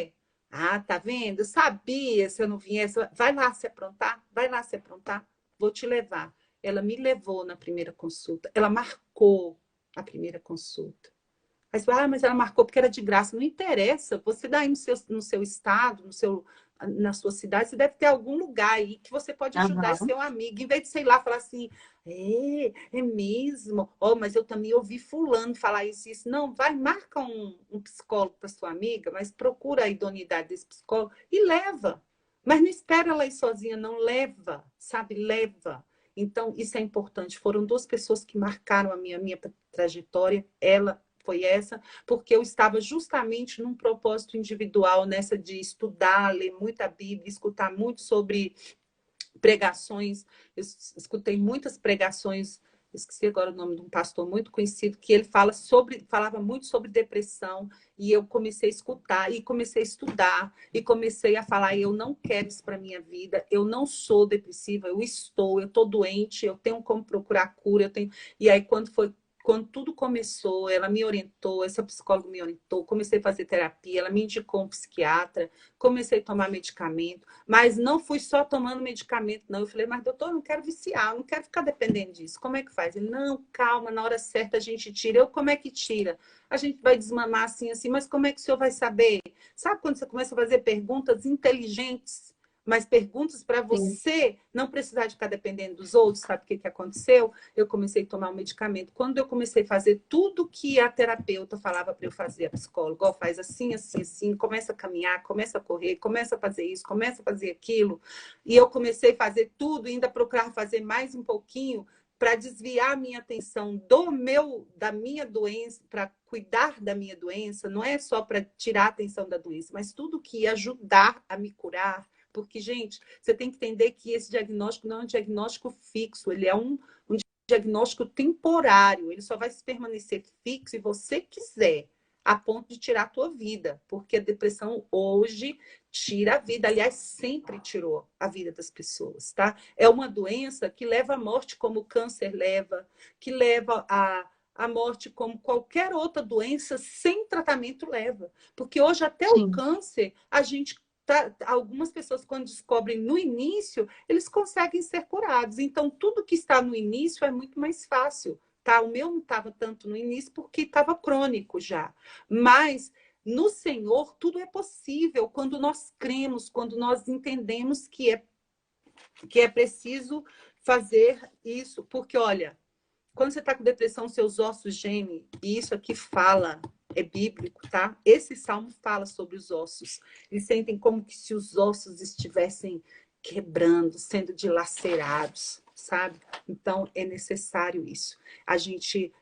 Ah, tá vendo? Eu sabia se eu não viesse. Vai lá se aprontar, vai lá se aprontar, vou te levar. Ela me levou na primeira consulta, ela marcou a primeira consulta. Mas ela marcou porque era de graça. Não interessa. Você daí no seu estado, na sua cidade, você deve ter algum lugar aí que você pode ajudar esse Aham. seu amigo. Em vez de, sei lá, falar assim, é mesmo? Oh, mas eu também ouvi fulano falar isso e isso. Não, vai, marca um psicólogo para sua amiga, mas procura a idoneidade desse psicólogo e leva. Mas não espera ela ir sozinha, não. Leva, sabe? Leva. Então, isso é importante. Foram duas pessoas que marcaram a minha trajetória. Ela foi essa, porque eu estava justamente num propósito individual, nessa de estudar, ler muita Bíblia, escutar muito sobre pregações. Eu escutei muitas pregações, esqueci agora o nome de um pastor muito conhecido, que ele falava muito sobre depressão, e eu comecei a escutar, e comecei a estudar, e comecei a falar, eu não quero isso para minha vida, eu não sou depressiva, eu estou doente, eu tenho como procurar cura, eu tenho. E aí, quando tudo começou, ela me orientou, essa psicóloga me orientou, comecei a fazer terapia, ela me indicou um psiquiatra, comecei a tomar medicamento, mas não fui só tomando medicamento, não. Eu falei, mas doutor, eu não quero viciar, eu não quero ficar dependendo disso. Como é que faz? Ele, não, calma, na hora certa a gente tira. Eu, como é que tira? A gente vai desmamar assim, assim, mas como é que o senhor vai saber? Sabe quando você começa a fazer perguntas inteligentes? Mas perguntas para Sim. você não precisar de ficar dependendo dos outros, sabe o que aconteceu? Eu comecei a tomar um medicamento. Quando eu comecei a fazer tudo que a terapeuta falava para eu fazer, a psicóloga, faz assim, assim, assim, começa a caminhar, começa a correr, começa a fazer isso, começa a fazer aquilo. E eu comecei a fazer tudo, ainda procurar fazer mais um pouquinho para desviar a minha atenção da minha doença, para cuidar da minha doença, não é só para tirar a atenção da doença, mas tudo que ia ajudar a me curar, porque, gente, você tem que entender que esse diagnóstico não é um diagnóstico fixo, ele é um diagnóstico temporário, ele só vai permanecer fixo se você quiser, a ponto de tirar a tua vida, porque a depressão hoje tira a vida, aliás, sempre tirou a vida das pessoas, tá? É uma doença que leva à morte como o câncer leva, que leva a morte como qualquer outra doença sem tratamento leva. Porque hoje até o Sim. câncer, algumas pessoas, quando descobrem no início, eles conseguem ser curados. Então, tudo que está no início é muito mais fácil. Tá? O meu não estava tanto no início porque estava crônico já. Mas no Senhor tudo é possível quando nós cremos, quando nós entendemos que é preciso fazer isso. Porque, olha, quando você está com depressão, seus ossos gemem, e isso aqui fala, é bíblico, tá? Esse salmo fala sobre os ossos. Eles sentem como que se os ossos estivessem quebrando, sendo dilacerados, sabe? Então, é necessário isso. A gente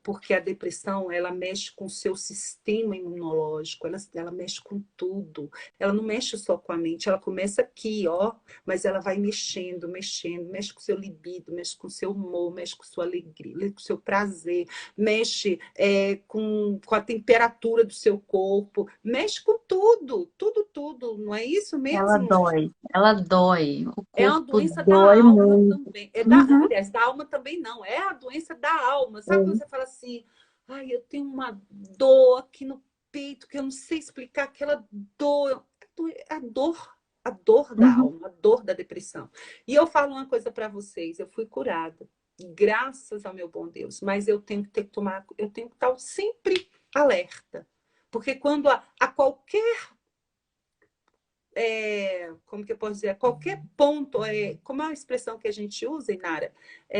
porque a depressão, ela mexe com o seu sistema imunológico, ela mexe com tudo. Ela não mexe só com a mente, ela começa aqui, ó, mas ela vai mexendo, mexendo, mexe com o seu libido, mexe com o seu humor, mexe com a sua alegria, com o seu prazer, mexe com a temperatura do seu corpo, mexe com tudo, tudo, tudo. Não é isso Ela mesmo? dói, ela dói. O É uma corpo doença da dói alma muito. também. Uhum. Aliás, da alma também não. É a doença da alma. Sabe quando você fala assim, ai, eu tenho uma dor aqui no peito que eu não sei explicar, aquela dor, a dor da Uhum. alma, a dor da depressão. E eu falo uma coisa para vocês, eu fui curada, graças ao meu bom Deus, mas eu tenho que ter que tomar, eu tenho que estar sempre alerta. Porque quando a qualquer como que eu posso dizer, a qualquer ponto, como é uma expressão que a gente usa, Inara,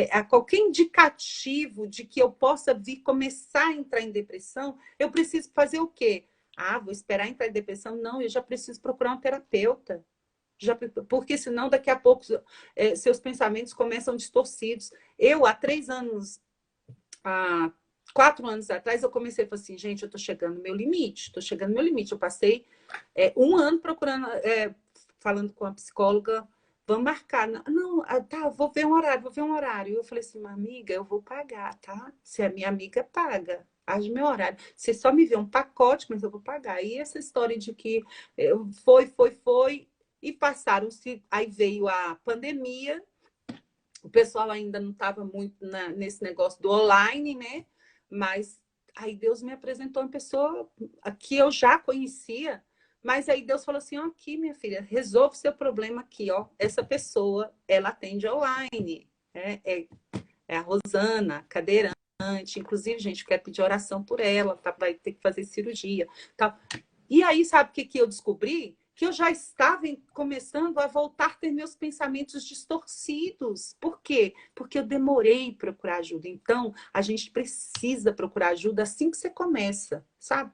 a qualquer indicativo de que eu possa vir começar a entrar em depressão, eu preciso fazer o quê? Ah, vou esperar entrar em depressão? Não, eu já preciso procurar um terapeuta. Porque senão daqui a pouco seus pensamentos começam distorcidos. Eu, há 3 anos, há 4 anos atrás, eu comecei a falar assim, gente, eu estou chegando no meu limite, estou chegando no meu limite. Eu passei 1 ano procurando, falando com a psicóloga, vamos marcar. Não, tá, vou ver um horário, vou ver um horário. Eu falei assim, minha amiga, eu vou pagar, tá? Se a minha amiga paga, age meu horário. Você só me vê um pacote, mas eu vou pagar. E essa história de que foi, e passaram-se, aí veio a pandemia, o pessoal ainda não estava muito nesse negócio do online, né? Mas aí Deus me apresentou uma pessoa que eu já conhecia, mas aí Deus falou assim, ó, aqui, minha filha, resolve seu problema aqui, ó. Essa pessoa, ela atende online. É a Rosana, cadeirante. Inclusive, gente, eu quero pedir oração por ela, tá? Vai ter que fazer cirurgia. Tá? E aí, sabe o que eu descobri? Que eu já estava começando a voltar a ter meus pensamentos distorcidos. Por quê? Porque eu demorei em procurar ajuda. Então, a gente precisa procurar ajuda assim que você começa, sabe?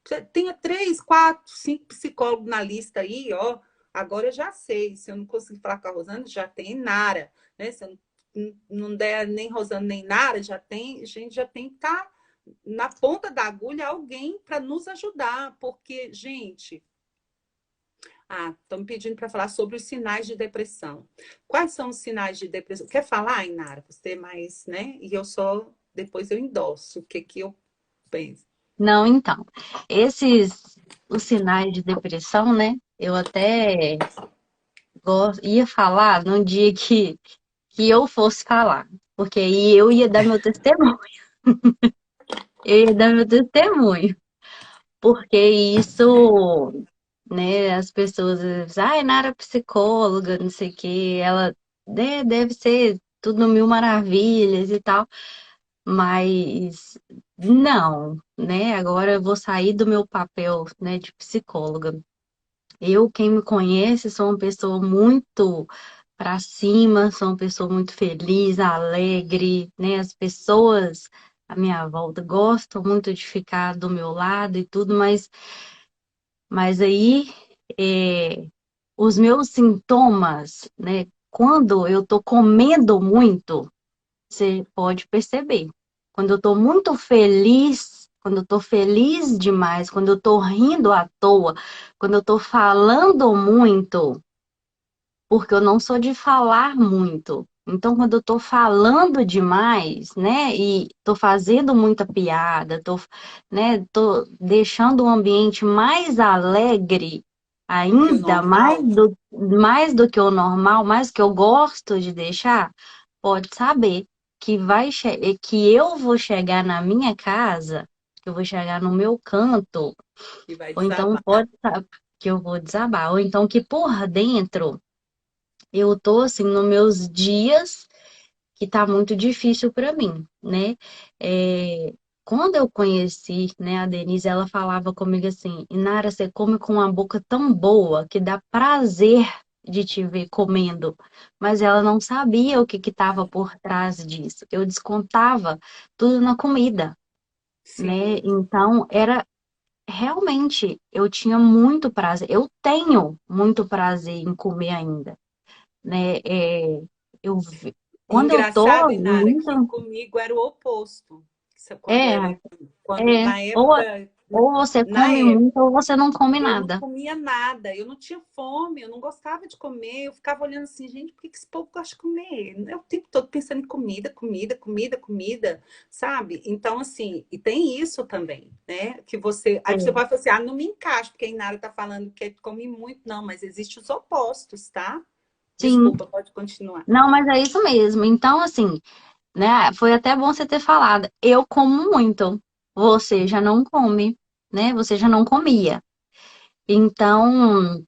Você tenha 3, 4, 5 psicólogos na lista aí, ó. Agora eu já sei. Se eu não conseguir falar com a Rosana, já tem Nara, né? Se eu não der nem Rosana nem Nara, a gente já tem que estar na ponta da agulha alguém para nos ajudar, porque, gente, estão me pedindo para falar sobre os sinais de depressão. Quais são os sinais de depressão? Quer falar, Inara? Você mais, né? E eu só, depois eu endosso o que eu penso. Não, então, os sinais de depressão, né? Eu até ia falar num dia que eu fosse falar, porque aí eu ia dar meu testemunho, eu ia dar meu testemunho, porque isso, né, as pessoas dizem, ai, Nara é psicóloga, não sei o quê, ela deve ser tudo mil maravilhas e tal, mas não, né, agora eu vou sair do meu papel, né, de psicóloga. Eu, quem me conhece, sou uma pessoa muito para cima, sou uma pessoa muito feliz, alegre, né? As pessoas à minha volta gostam muito de ficar do meu lado e tudo, mas aí os meus sintomas, né? Quando eu tô comendo muito, você pode perceber. Quando eu tô muito feliz, quando eu tô feliz demais, quando eu tô rindo à toa, quando eu tô falando muito, porque eu não sou de falar muito. Então, quando eu tô falando demais, né, e tô fazendo muita piada, tô deixando o ambiente mais alegre, Que o ainda normal, mais do que o normal, mais do que eu gosto de deixar, pode saber que eu vou chegar na minha casa, que eu vou chegar no meu canto, que vai ou então desabar. que eu vou desabar, ou então que por dentro eu tô assim nos meus dias que tá muito difícil para mim, né? É, quando eu conheci, né, a Denise, ela falava comigo assim, Inara, você come com uma boca tão boa que dá prazer de te ver comendo, mas ela não sabia o que que estava por trás disso. Eu descontava tudo na comida, né? Sim, Então era realmente eu tinha muito prazer, eu tenho muito prazer em comer ainda, né? Eu, quando eu tô engraçado, Inara, que muito. comigo era o oposto. Quando É, era, quando é. na época, Ou você na come época, muito ou você não come eu não nada. comia nada, eu não tinha fome, eu não gostava de comer, eu ficava olhando assim, gente, por que esse povo gosta de comer? Eu o tempo todo pensando em comida, comida, comida, comida, sabe? Então, assim, e tem isso também, né? Que você. Aí você É. pode falar assim, ah, não me encaixo, porque a Inara tá falando que come muito, não, mas existem os opostos, tá? Sim. Desculpa, pode continuar. Não, mas é isso mesmo. Então, assim, né? Foi até bom você ter falado. Eu como muito. Você já não come, né? Você já não comia. Então,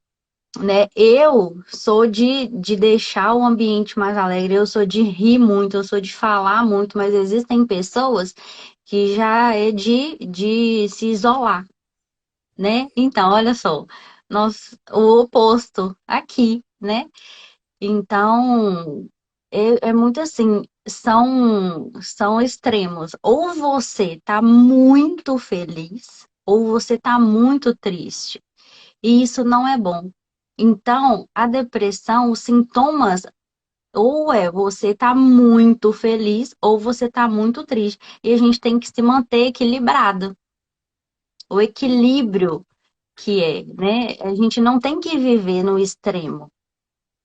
né? Eu sou de deixar o ambiente mais alegre. Eu sou de rir muito. Eu sou de falar muito. Mas existem pessoas que já é de se isolar, né? Então, olha só, o oposto aqui, né? Então, é muito assim, são extremos. Ou você tá muito feliz, ou você tá muito triste. E isso não é bom. Então, a depressão, os sintomas, ou é você tá muito feliz, ou você tá muito triste. E a gente tem que se manter equilibrado. O equilíbrio que é, né? A gente não tem que viver no extremo,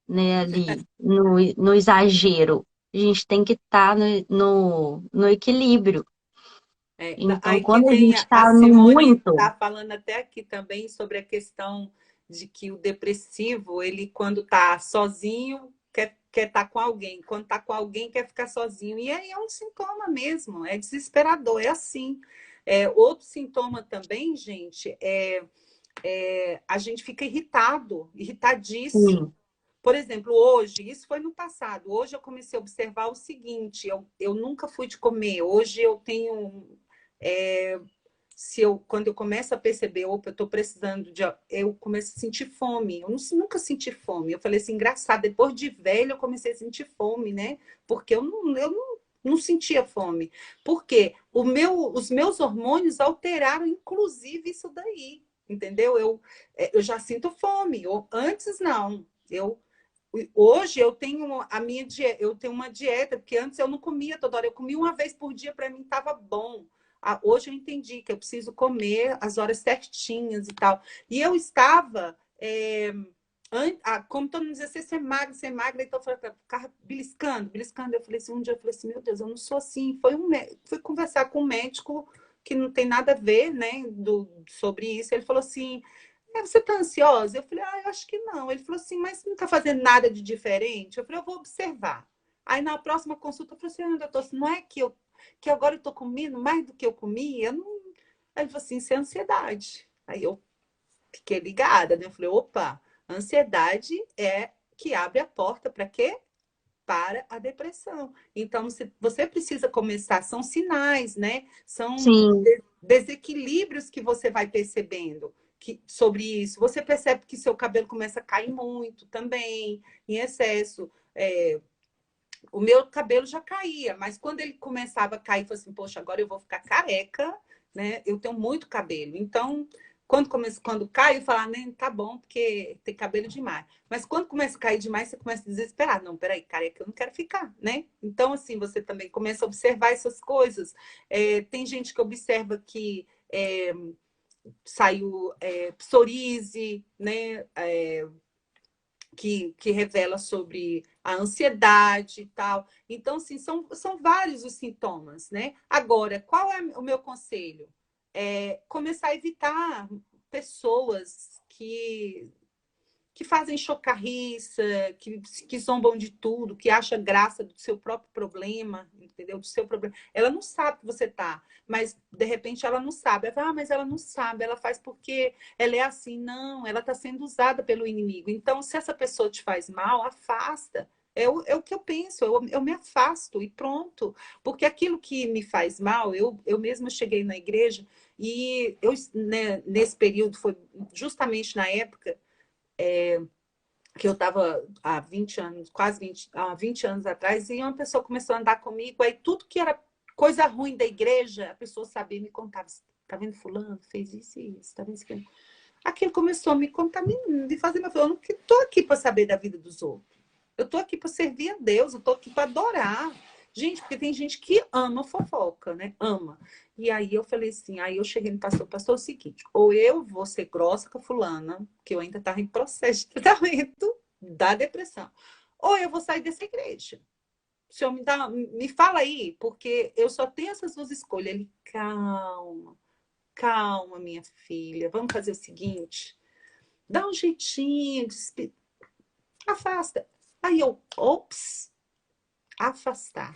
né? Ali, no exagero. A gente tem que estar no equilíbrio. Então, Aí que quando a vem gente a está no Simone muito, está falando até aqui também sobre a questão de que o depressivo, ele quando está sozinho, quer estar com alguém. Quando está com alguém, quer ficar sozinho. E aí é um sintoma mesmo, é desesperador, é assim. Outro sintoma também, gente, a gente fica irritado, irritadíssimo. sim, Por exemplo, hoje, isso foi no passado, hoje eu comecei a observar o seguinte: eu nunca fui de comer, hoje eu tenho. é, Quando eu começo a perceber, opa, eu estou precisando de. Eu começo a sentir fome. Eu nunca senti fome. Eu falei assim, engraçado, depois de velho eu comecei a sentir fome, né? Porque eu não sentia fome. Por quê? Os meus hormônios alteraram, inclusive, isso daí. Entendeu? Eu já sinto fome. Antes, não. Hoje eu tenho a minha dieta, eu tenho uma dieta, porque antes eu não comia toda hora, eu comia uma vez por dia, para mim estava bom. Hoje eu entendi que eu preciso comer as horas certinhas e tal. E eu estava, como todo mundo dizia, você é magra, então eu ficava beliscando, beliscando. Eu falei assim, um dia eu falei assim, meu Deus, eu não sou assim. Fui conversar com um médico que não tem nada a ver, né, sobre isso. Ele falou assim, você tá ansiosa? Eu falei, eu acho que não. Ele falou assim, mas você não tá fazendo nada de diferente? Eu falei, eu vou observar. Aí na próxima consulta eu falei assim, doutor, não é que agora eu tô comendo mais do que eu comia? Eu não... Aí ele falou assim, isso é ansiedade. Aí eu fiquei ligada, né? Eu falei, opa, ansiedade é que abre a porta para quê? Para a depressão. Então, você precisa começar, são sinais, né? São sim, desequilíbrios que você vai percebendo sobre isso. Você percebe que seu cabelo começa a cair muito também, em excesso. O meu cabelo já caía, mas quando ele começava a cair, eu falei assim, poxa, agora eu vou ficar careca, né? Eu tenho muito cabelo. Então, quando cai, eu falo, ah, né, tá bom, porque tem cabelo demais. Mas quando começa a cair demais, você começa a desesperar. Não, peraí, careca, eu não quero ficar, né? Então, assim, você também começa a observar essas coisas. Tem gente que observa que saiu psoríase, né? Que revela sobre a ansiedade e tal. Então, assim, são vários os sintomas, né? Agora, qual é o meu conselho? Começar a evitar pessoas que fazem chocarriça, que zombam de tudo, que acha graça do seu próprio problema, entendeu? Do seu problema. Ela não sabe que você tá, mas de repente ela não sabe. Ela fala, mas ela não sabe, ela faz porque ela é assim. Não, ela está sendo usada pelo inimigo. Então, se essa pessoa te faz mal, afasta. É o que eu penso, eu me afasto e pronto. Porque aquilo que me faz mal, eu mesma cheguei na igreja e né, nesse período, foi justamente na época que eu estava há 20 anos, há 20 anos atrás, e uma pessoa começou a andar comigo, aí tudo que era coisa ruim da igreja, a pessoa sabia me contar. Tá vendo fulano? Fez isso e isso, tá vendo isso? Aquilo começou a me contaminando e fazer meu filho, eu não estou aqui para saber da vida dos outros. Eu estou aqui para servir a Deus, eu estou aqui para adorar. Gente, porque tem gente que ama fofoca, né? Ama. E aí eu falei assim, aí eu cheguei no pastor, é o seguinte, ou eu vou ser grossa com a fulana, que eu ainda estava em processo de tratamento da depressão, ou eu vou sair dessa igreja. O senhor me fala aí, porque eu só tenho essas duas escolhas. Ele, calma, calma, minha filha, vamos fazer o seguinte, dá um jeitinho, afasta. Aí eu, ops, afastar.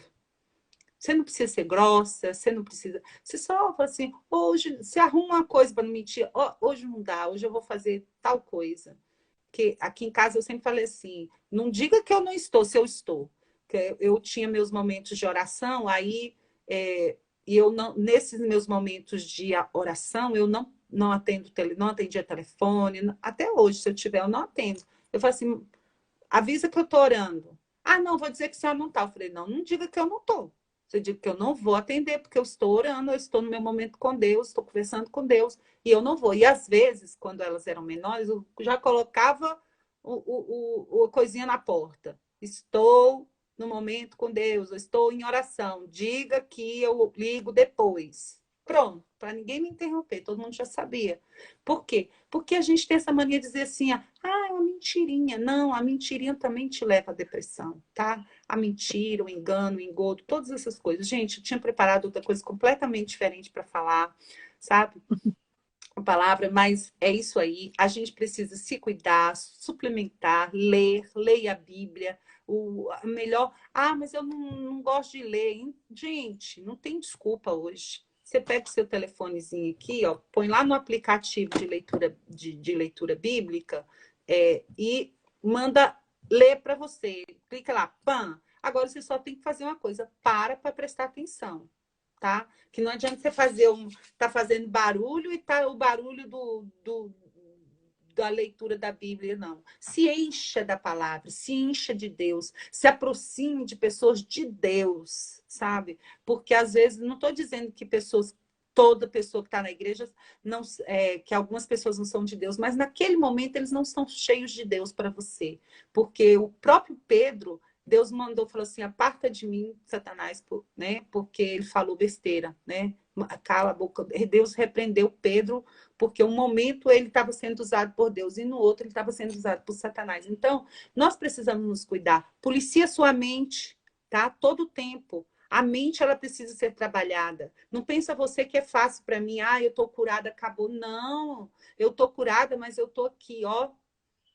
Você não precisa ser grossa, você não precisa. Você só fala assim, hoje, você arruma uma coisa para não mentir. Oh, hoje não dá, hoje eu vou fazer tal coisa. Porque aqui em casa eu sempre falei assim: não diga que eu não estou, se eu estou. Porque eu tinha meus momentos de oração, aí, e eu não, nesses meus momentos de oração, eu não atendo, não atendia telefone, até hoje, se eu tiver, eu não atendo. Eu falo assim, avisa que eu estou orando. Ah, não, vou dizer que a senhora não está. Eu falei, não, não diga que eu não estou. Você diz que eu não vou atender, porque eu estou orando, eu estou no meu momento com Deus, estou conversando com Deus, e eu não vou. E às vezes, quando elas eram menores, eu já colocava a coisinha na porta. Estou no momento com Deus, eu estou em oração. Diga que eu ligo depois. Pronto, para ninguém me interromper, todo mundo já sabia. Por quê? Porque a gente tem essa mania de dizer assim, é uma mentirinha. Não, a mentirinha também te leva à depressão, tá? A mentira, o engano, o engodo, todas essas coisas. Gente, eu tinha preparado outra coisa completamente diferente para falar, sabe? A palavra, mas é isso aí. A gente precisa se cuidar, suplementar, ler, leia a Bíblia. A melhor. Ah, mas eu não gosto de ler. Hein? Gente, não tem desculpa hoje. Você pega o seu telefonezinho aqui, ó, põe lá no aplicativo de leitura bíblica e manda ler para você. Clica lá, pam. Agora você só tem que fazer uma coisa, para prestar atenção, tá? Que não adianta você fazer tá fazendo barulho e tá o barulho da leitura da Bíblia, não. Se encha da palavra, se encha de Deus, se aproxime de pessoas de Deus, sabe? Porque às vezes, não estou dizendo que toda pessoa que está na igreja, não, que algumas pessoas não são de Deus, mas naquele momento eles não estão cheios de Deus para você. Porque o próprio Pedro, Deus mandou, falou assim, aparta de mim, Satanás, né? Porque ele falou besteira, né? Cala a boca. Deus repreendeu Pedro, porque um momento ele estava sendo usado por Deus e no outro ele estava sendo usado por Satanás. Então, nós precisamos nos cuidar. Policia sua mente, tá? Todo o tempo. A mente, ela precisa ser trabalhada. Não pensa você que é fácil para mim. Ah, eu tô curada, acabou. Não, eu tô curada, mas eu tô aqui, ó,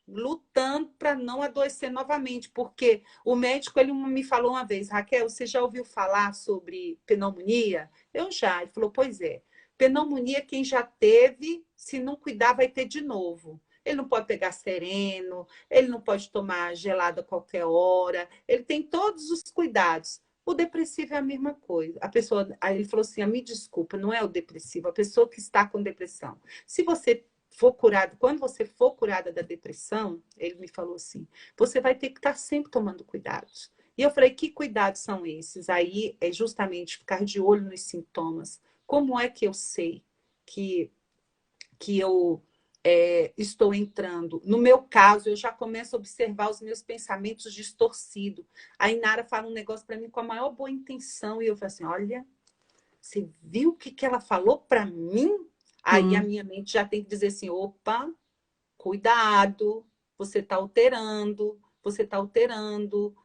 lutando para não adoecer novamente, porque o médico ele me falou uma vez, Raquel, você já ouviu falar sobre pneumonia? Eu já. Ele falou, pois é. Pneumonia, quem já teve, se não cuidar, vai ter de novo. Ele não pode pegar sereno, ele não pode tomar gelada a qualquer hora, ele tem todos os cuidados. O depressivo é a mesma coisa. A pessoa, aí ele falou assim: me desculpa, não é o depressivo, a pessoa que está com depressão. Se você for curado, quando você for curada da depressão, ele me falou assim, você vai ter que estar sempre tomando cuidados. E eu falei, que cuidados são esses? Aí é justamente ficar de olho nos sintomas. Como é que eu sei que, que eu estou entrando? No meu caso, eu já começo a observar os meus pensamentos distorcidos. A Inara fala um negócio para mim com a maior boa intenção, e eu falo assim, olha, você viu o que ela falou para mim? Aí a Sim. minha mente já tem que dizer assim, opa, cuidado, você está alterando, você está alterando,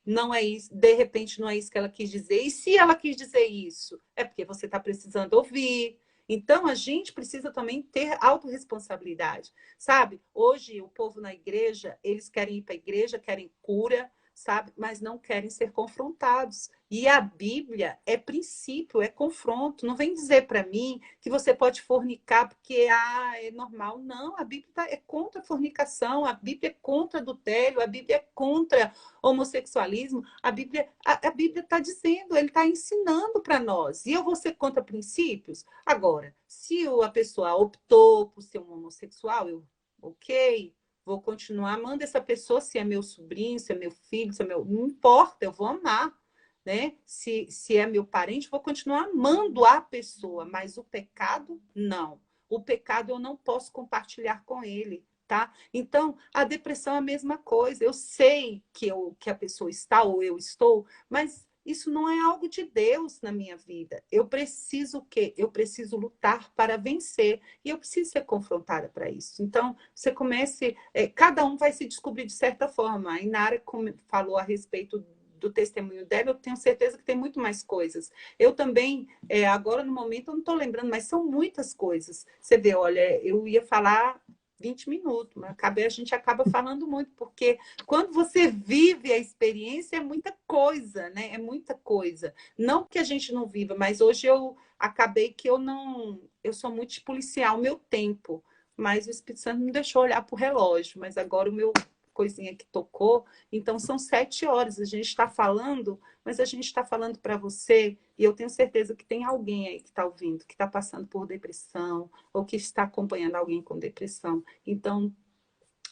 não é isso, de repente não é isso que ela quis dizer. E se ela quis dizer isso, é porque você está precisando ouvir. Então a gente precisa também ter autorresponsabilidade, sabe? Hoje o povo na igreja, eles querem ir para a igreja, querem cura, sabe? Mas não querem ser confrontados. E a Bíblia é princípio, é confronto. Não vem dizer para mim que você pode fornicar porque é normal. Não, a Bíblia é contra a fornicação, a Bíblia é contra adultério, a Bíblia é contra homossexualismo. A Bíblia está dizendo, ele está ensinando para nós. E eu vou ser contra princípios? Agora, se a pessoa optou por ser um homossexual, ok, vou continuar amando essa pessoa, se é meu sobrinho, se é meu filho, se é meu. Não importa, eu vou amar. Né? Se é meu parente, vou continuar amando a pessoa, mas o pecado, não. O pecado eu não posso compartilhar com ele, tá? Então, a depressão é a mesma coisa. Eu sei que a pessoa está ou eu estou, mas isso não é algo de Deus na minha vida. Eu preciso o quê? Eu preciso lutar para vencer. E eu preciso ser confrontada para isso. Então, você comece... cada um vai se descobrir de certa forma. A Inara falou a respeito do testemunho dela, eu tenho certeza que tem muito mais coisas. Eu também, agora no momento, eu não estou lembrando, mas são muitas coisas. Você vê, olha, eu ia falar 20 minutos, mas a gente acaba falando muito, porque quando você vive a experiência, é muita coisa, né? É muita coisa. Não que a gente não viva, mas hoje eu acabei que eu não... Eu sou muito de policiar o meu tempo, mas o Espírito Santo me deixou olhar para o relógio, mas agora o meu coisinha que tocou, então são 7 horas, a gente está falando, mas a gente está falando para você, e eu tenho certeza que tem alguém aí que está ouvindo, que está passando por depressão, ou que está acompanhando alguém com depressão. Então,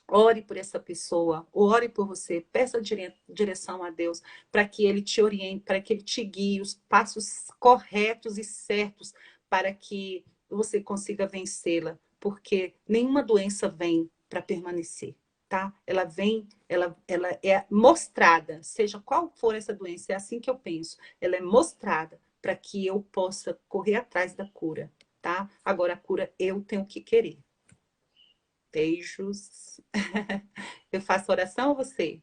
ore por essa pessoa, ore por você, peça direção a Deus para que Ele te oriente, para que Ele te guie os passos corretos e certos para que você consiga vencê-la, porque nenhuma doença vem para permanecer, tá? Ela vem, ela é mostrada, seja qual for essa doença, é assim que eu penso, ela é mostrada para que eu possa correr atrás da cura, tá? Agora a cura eu tenho que querer. Beijos. Eu faço oração ou você?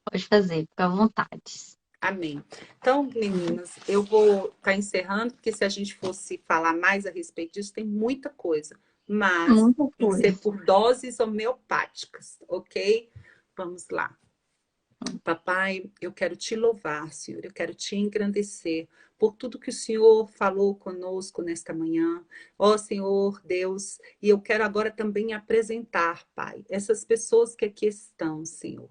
Pode fazer, fica à vontade. Amém. Então, meninas, eu vou estar encerrando, porque se a gente fosse falar mais a respeito disso, tem muita coisa. Mas Muita tem que ser coisa. por doses homeopáticas, ok? Vamos lá. Papai, eu quero te louvar, Senhor, eu quero te engrandecer por tudo que o Senhor falou conosco nesta manhã. Ó Senhor Deus, e eu quero agora também apresentar, Pai, essas pessoas que aqui estão, Senhor,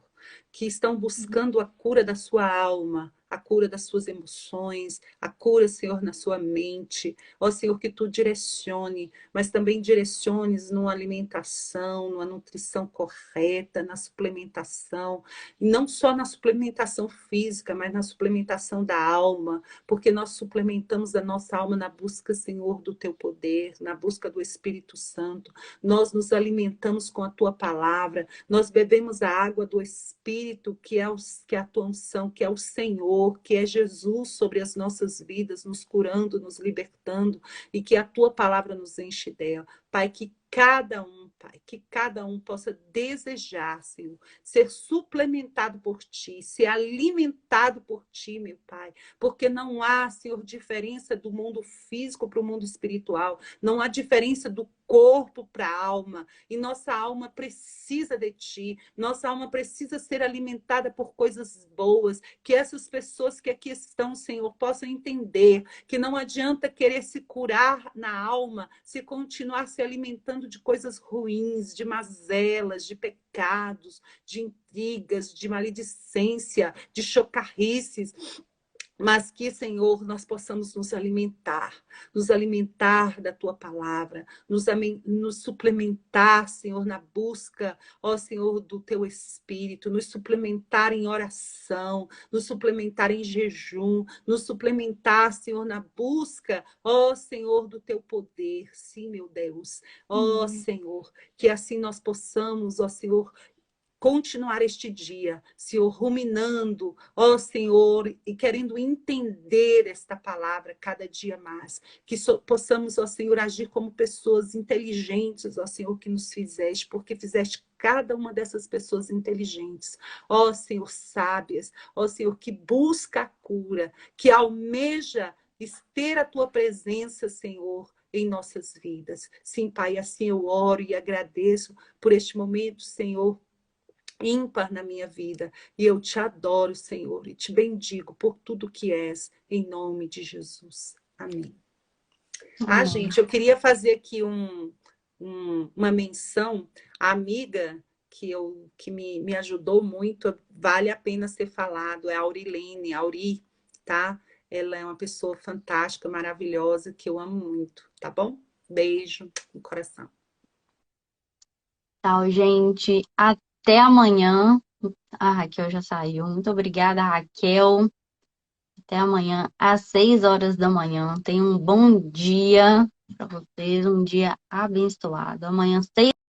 que estão buscando a cura da sua alma, a cura das suas emoções, a cura, Senhor, na sua mente. Ó Senhor, que tu direcione, mas também direciones numa alimentação, numa nutrição correta, na suplementação, não só na suplementação física, mas na suplementação da alma, porque nós suplementamos a nossa alma na busca, Senhor, do teu poder, na busca do Espírito Santo. Nós nos alimentamos com a tua palavra, nós bebemos a água do Espírito, que é a tua unção, que é o Senhor, que é Jesus sobre as nossas vidas, nos curando, nos libertando, e que a tua palavra nos enche dela. Pai, que cada um, Pai, que cada um possa desejar, Senhor, ser suplementado por Ti, ser alimentado por Ti, meu Pai, porque não há, Senhor, diferença do mundo físico para o mundo espiritual, não há diferença do corpo para a alma, e nossa alma precisa de Ti, nossa alma precisa ser alimentada por coisas boas, que essas pessoas que aqui estão, Senhor, possam entender que não adianta querer se curar na alma se continuar se alimentando de coisas ruins, de mazelas, de pecados, de intrigas, de maledicência, de chocarrices, mas que, Senhor, nós possamos nos alimentar da Tua palavra, nos suplementar, Senhor, na busca, ó Senhor, do Teu Espírito, nos suplementar em oração, nos suplementar em jejum, nos suplementar, Senhor, na busca, ó Senhor, do Teu poder, sim, meu Deus, ó Senhor, que assim nós possamos, ó Senhor, continuar este dia, Senhor, ruminando, ó Senhor, e querendo entender esta palavra cada dia mais, que possamos, ó Senhor, agir como pessoas inteligentes, ó Senhor, que nos fizeste, porque fizeste cada uma dessas pessoas inteligentes, ó Senhor, sábias, ó Senhor, que busca a cura, que almeja ter a tua presença, Senhor, em nossas vidas. Sim, Pai, assim eu oro e agradeço por este momento, Senhor, ímpar na minha vida. E eu te adoro, Senhor, e te bendigo por tudo que és, em nome de Jesus. Amém. Ah, Amém. gente, eu queria fazer aqui uma menção à amiga que me ajudou muito, vale a pena ser falado, é a Aurilene, Auri, tá? Ela é uma pessoa fantástica, maravilhosa, que eu amo muito, tá bom? Beijo no coração. Tchau, gente. Até amanhã. A Raquel já saiu. Muito obrigada, Raquel. Até amanhã, às 6 horas da manhã. Tenham um bom dia para vocês, um dia abençoado. Amanhã, 6